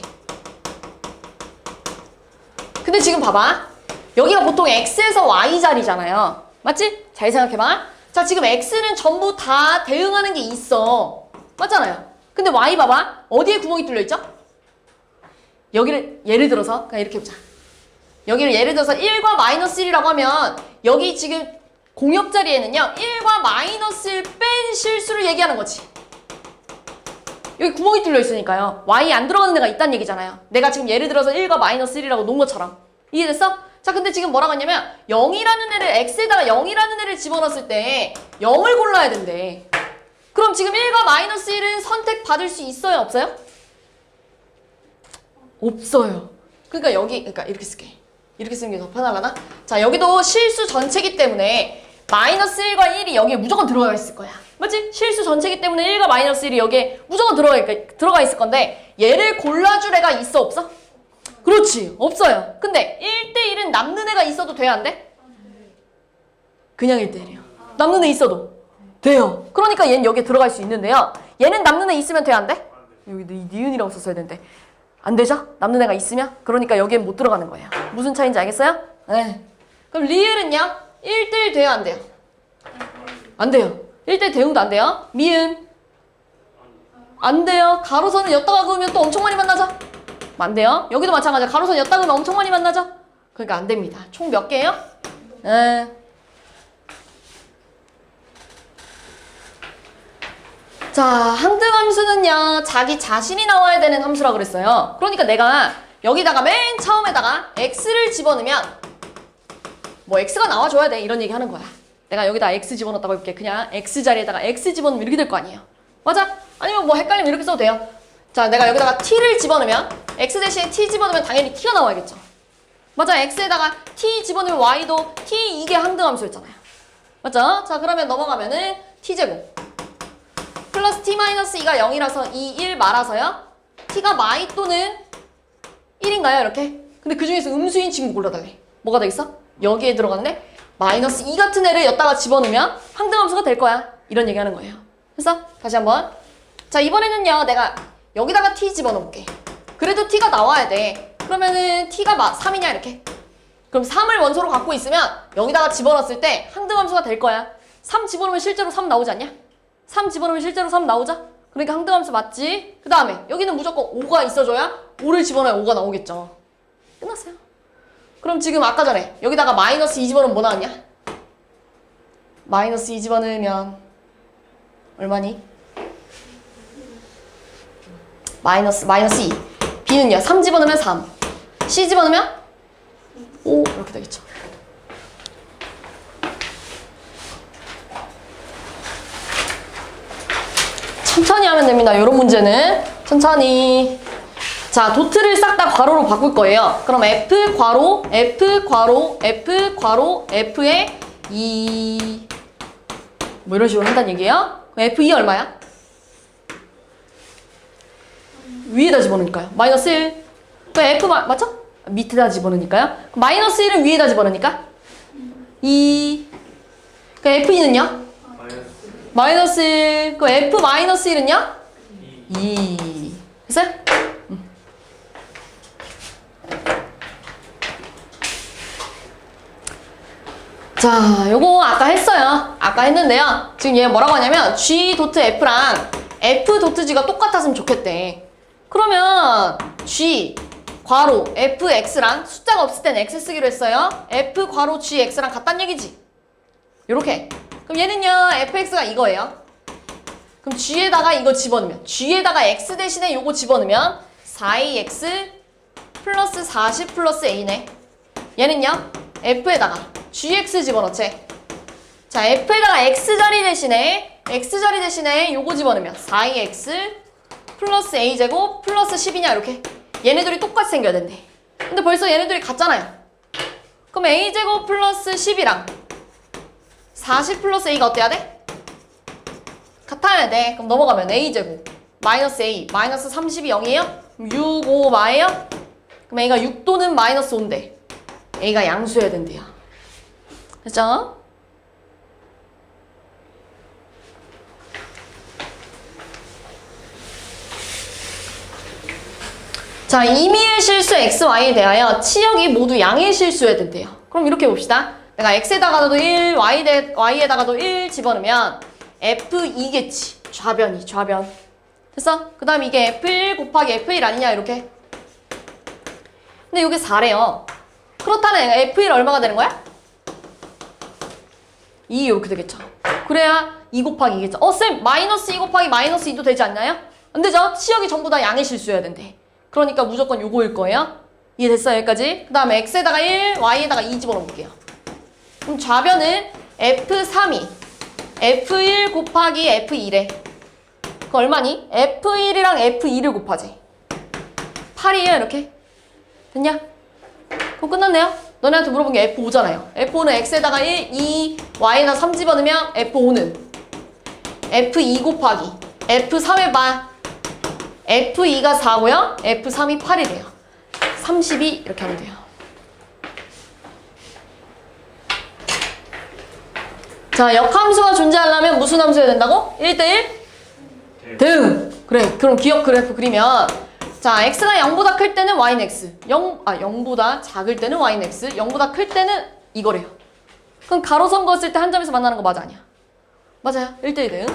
근데 지금 봐봐. 여기가 보통 X에서 Y 자리잖아요. 맞지? 잘 생각해봐. 자, 지금 X는 전부 다 대응하는 게 있어. 맞잖아요. 근데 Y 봐봐. 어디에 구멍이 뚫려있죠? 여기를 예를 들어서 그냥 이렇게 보자. 여기를 예를 들어서 1과 마이너스 1이라고 하면 여기 지금 공역 자리에는요 1과 마이너스 1 뺀 실수를 얘기하는 거지. 여기 구멍이 뚫려 있으니까요 y 안 들어가는 데가 있다는 얘기잖아요. 내가 지금 예를 들어서 1과 마이너스 1이라고 놓은 것처럼. 이해됐어? 자, 근데 지금 뭐라고 했냐면 0이라는 애를 x에다가 0이라는 애를 집어넣었을 때 0을 골라야 된대. 그럼 지금 1과 마이너스 1은 선택받을 수 있어요? 없어요? 없어요. 그러니까 그러니까 이렇게 쓸게. 이렇게 쓰는 게 더 편하려나? 자, 여기도 실수 전체기 때문에 마이너스 1과 1이 여기에 무조건 들어가 있을 거야. 맞지? 실수 전체기 때문에 1과 마이너스 1이 여기에 무조건 들어가 있을 건데 얘를 골라줄 애가 있어? 없어? 그렇지. 없어요. 근데 1대1은 남는 애가 있어도 돼야 안 돼? 그냥 1대1이요. 남는 애 있어도 돼요. 그러니까 얘는 여기에 들어갈 수 있는데요. 얘는 남는 애 있으면 돼야 안 돼? 여기 니은이라고 썼어야 되는데 안 되죠? 남는 애가 있으면? 그러니까 여기엔 못 들어가는 거예요. 무슨 차이인지 알겠어요? 네. 그럼 리을은요? 1대1 돼요? 안 돼요? 안 돼요. 1대1 대응도 안 돼요. 미음? 안 돼요. 가로선은 엿다가 그으면 또 엄청 많이 만나죠? 안 돼요. 여기도 마찬가지야. 가로선 엿다가 그으면 엄청 많이 만나죠? 그러니까 안 됩니다. 총 몇 개예요? 네. 자, 항등함수는요 자기 자신이 나와야 되는 함수라 그랬어요. 그러니까 내가 여기다가 맨 처음에다가 x를 집어넣으면 뭐 x가 나와줘야 돼 이런 얘기 하는 거야. 내가 여기다 x 집어넣었다고 해볼게. 그냥 x 자리에다가 x 집어넣으면 이렇게 될 거 아니에요. 맞아? 아니면 뭐 헷갈리면 이렇게 써도 돼요. 자, 내가 여기다가 t를 집어넣으면 x 대신에 t 집어넣으면 당연히 t가 나와야겠죠. 맞아? x에다가 t 집어넣으면 y도 t 이게 항등함수였잖아요. 맞죠? 자, 그러면 넘어가면은 t제곱 플러스 t-2가 0이라서 2, 1 말아서요. t가 마이 또는 1인가요? 이렇게? 근데 그 중에서 음수인 친구 골라달래. 뭐가 되겠어? 여기에 들어갔네? 마이너스 2 같은 애를 여기다가 집어넣으면 항등함수가 될 거야. 이런 얘기 하는 거예요. 됐어? 다시 한번. 자, 이번에는요. 내가 여기다가 t 집어넣을게. 그래도 t가 나와야 돼. 그러면은 t가 3이냐 이렇게? 그럼 3을 원소로 갖고 있으면 여기다가 집어넣었을 때 항등함수가 될 거야. 3 집어넣으면 실제로 3 나오지 않냐? 3 집어넣으면 실제로 3 나오죠? 그러니까 항등함수 맞지? 그 다음에 여기는 무조건 5가 있어줘야 5를 집어넣어야 5가 나오겠죠. 끝났어요. 그럼 지금 아까 전에 여기다가 마이너스 2 집어넣으면 뭐 나왔냐? 마이너스 2 집어넣으면 얼마니? 마이너스 2. B는요? 3 집어넣으면 3. C 집어넣으면 5 이렇게 되겠죠. 천천히 하면 됩니다. 이런 문제는 천천히. 자, 도트를 싹 다 괄호로 바꿀 거예요. 그럼 F 괄호 F 괄호 F 괄호 F에 2 뭐 이런 식으로 한다는 얘기예요. 그럼 F2 얼마야? 위에다 집어넣으니까요. 마이너스 1. 그럼 F 맞죠? 밑에다 집어넣으니까요. 그럼 마이너스 1은 위에다 집어넣으니까 2. 그럼 F2는요? 마이너스 1. 그럼 F 마이너스 1은요? 2. 됐어요? 자, 요거 아까 했어요. 아까 했는데요. 지금 얘 뭐라고 하냐면 G.F랑 F.G가 똑같았으면 좋겠대. 그러면 G 괄호 fx랑 숫자가 없을 땐 x 쓰기로 했어요. f 괄호 gx랑 같다는 얘기지. 요렇게. 그럼 얘는요 fx가 이거예요. 그럼 g에다가 이거 집어넣으면 g에다가 x 대신에 요거 집어넣으면 4ax 플러스 40 플러스 a네. 얘는요 f에다가 gx 집어넣지. 자 f에다가 x자리 대신에 요거 집어넣으면 4ax 플러스 a제곱 플러스 10이냐 이렇게. 얘네들이 똑같이 생겨야 된대. 근데 벌써 얘네들이 같잖아요. 그럼 a제곱 플러스 10이랑 40 플러스 a가 어때야 돼? 같아야 돼. 그럼 넘어가면 a제곱 마이너스 a 마이너스 30이 0이에요? 그럼 6, 5, 마예요? 그럼 a가 6 또는 마이너스 5인데 a가 양수여야 된대요. 됐죠? 자, 임의의 실수 xy에 대하여 치역이 모두 양의 실수여야 된대요. 그럼 이렇게 봅시다. 내가 x에다가도 1, y에다가도 1 집어넣으면 f2겠지. 좌변이, 좌변. 됐어? 그 다음 이게 f1 곱하기 f1 아니냐, 이렇게. 근데 이게 4래요. 그렇다면 f1 얼마가 되는 거야? 2 이렇게 되겠죠. 그래야 2 곱하기 2겠죠. 쌤, 마이너스 2 곱하기 마이너스 2도 되지 않나요? 안 되죠? 치역이 전부 다 양의 실수여야 된대. 그러니까 무조건 요거일 거예요. 이해됐어요? 여기까지? 그 다음에 x에다가 1, y에다가 2 집어넣어 볼게요. 그럼 좌변은 f3이 f1 곱하기 f2래. 그 얼마니? f1이랑 f2를 곱하지. 8이에요, 이렇게. 됐냐? 그럼 끝났네요? 너네한테 물어본 게 f5잖아요. f5는 x에다가 1, 2, y에다가 3 집어넣으면 f5는 f2 곱하기 f3의 반 f2가 4고요. f3이 8이래요. 32 이렇게 하면 돼요. 자, 역함수가 존재하려면 무슨 함수여야 된다고? 1대1? 대응. 그래. 그럼 기억 그래프 그리면 자, x가 0보다 클 때는 y는 x. 0보다 작을 때는 y는 x. 0보다 클 때는 이거래요. 그럼 가로선 그었을 때 한 점에서 만나는 거 맞아, 아니야? 맞아요. 1대1 대응.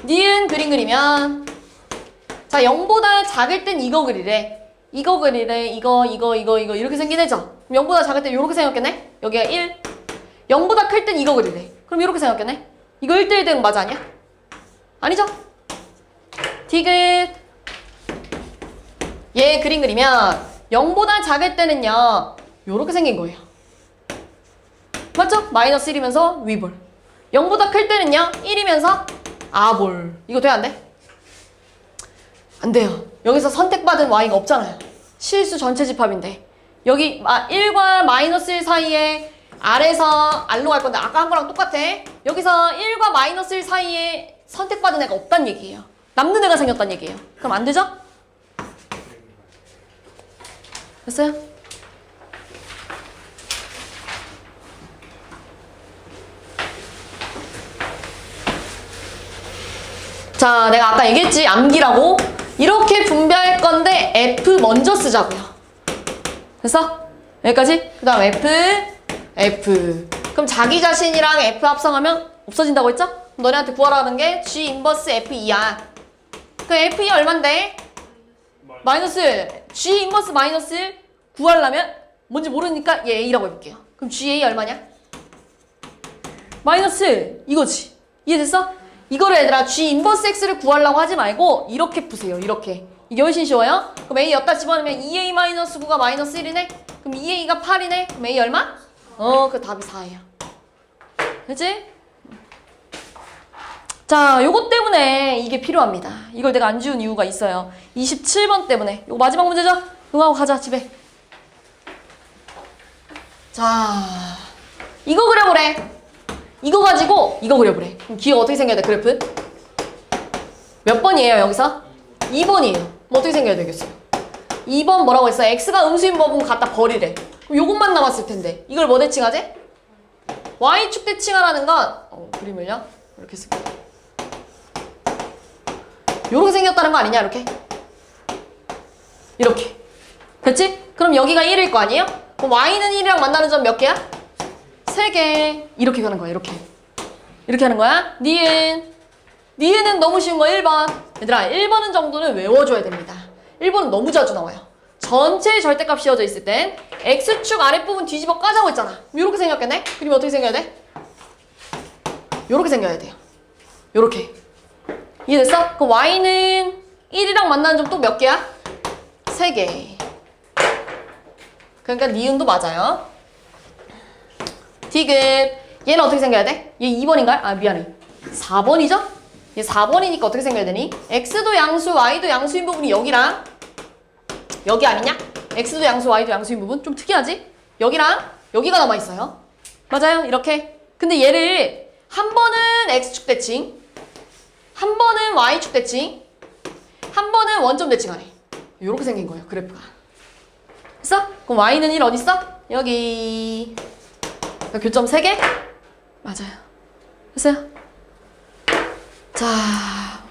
니은 그림 그리면 자, 0보다 작을 땐 이거 그리래. 이거 그리래. 이거 이렇게 생긴 애죠? 그럼 0보다 작을 땐 이렇게 생겼겠네? 여기가 1. 0보다 클 땐 이거 그리래. 그럼 이렇게 생겼겠네? 이거 1대1 대응 맞아, 아니야? 아니죠? 디귿. 얘 그림 그리면 0보다 작을 때는요 요렇게 생긴 거예요. 맞죠? 마이너스 1이면서 위볼. 0보다 클 때는요 1이면서 아볼. 이거 돼, 안 돼? 안 돼요. 여기서 선택받은 y가 없잖아요. 실수 전체 집합인데 여기 1과 마이너스 1 사이에 R에서 R로 갈 건데 아까 한 거랑 똑같아. 여기서 1과 마이너스 1 사이에 선택받은 애가 없단 얘기예요. 남는 애가 생겼단 얘기예요. 그럼 안 되죠? 됐어요? 자, 내가 아까 얘기했지. 암기라고. 이렇게 분배할 건데 F 먼저 쓰자고요. 됐어? 여기까지? 그 다음 F. 그럼 자기 자신이랑 F 합성하면 없어진다고 했죠? 그럼 너네한테 구하라는 게 G 인버스 F2야. 그 F2 얼만데? 마이너스 1. G 인버스 마이너스 1 구하려면 뭔지 모르니까 얘 A라고 해볼게요. 그럼 GA 얼마냐? 마이너스 1. 이거지. 이해됐어? 이거를 얘들아 G 인버스 X를 구하려고 하지 말고 이렇게 푸세요. 이렇게. 이게 훨씬 쉬워요. 그럼 A 였다 집어넣으면 2A-9가 마이너스 1이네? 그럼 2A가 8이네? 그럼 A 얼마? 그 답이 4예요. 됐지? 자, 요것 때문에 이게 필요합니다. 이걸 내가 안 지운 이유가 있어요. 27번 때문에. 요거 마지막 문제죠? 이거 하고 가자, 집에. 자, 이거 그려보래. 이거 가지고 이거 그려보래. 그럼 기억 어떻게 생겨야 돼, 그래프? 몇 번이에요, 여기서? 2번이에요. 뭐 어떻게 생겨야 되겠어요? 2번 뭐라고 했어? x가 음수인 법은 갖다 버리래. 그럼 요것만 남았을 텐데. 이걸 뭐 대칭하지? y축 대칭하라는 건 그림을요? 이렇게 쓸게요. 요렇게 생겼다는 거 아니냐, 이렇게? 이렇게. 됐지? 그럼 여기가 1일 거 아니에요? 그럼 y는 1이랑 만나는 점 몇 개야? 3개. 이렇게 가는 거야, 이렇게. 이렇게 하는 거야. 니은은 너무 쉬운 거 1번. 얘들아, 1번은 정도는 외워줘야 됩니다. 1번은 너무 자주 나와요. 전체의 절대값 씌워져 있을 땐 x축 아랫부분 뒤집어 까자고 했잖아. 이렇게 생겼겠네? 그러면 어떻게 생겨야 돼? 요렇게 생겨야 돼요. 요렇게. 이해됐어? 그럼 y는 1이랑 만나는 점 또 몇 개야? 3개. 그러니까 니은도 맞아요. 디귿. 얘는 어떻게 생겨야 돼? 얘 2번인가요? 아, 미안해. 4번이죠? 얘 4번이니까 어떻게 생겨야 되니? x도 양수, y도 양수인 부분이 여기랑 여기 아니냐? x도 양수, y도 양수인 부분? 좀 특이하지? 여기랑 여기가 남아있어요. 맞아요? 이렇게. 근데 얘를 한 번은 x축 대칭, 한 번은 y축 대칭, 한 번은 원점 대칭하네. 이렇게 생긴 거예요, 그래프가. 됐어? 그럼 y는 1 어딨어? 여기. 교점 3개? 맞아요. 됐어요? 자,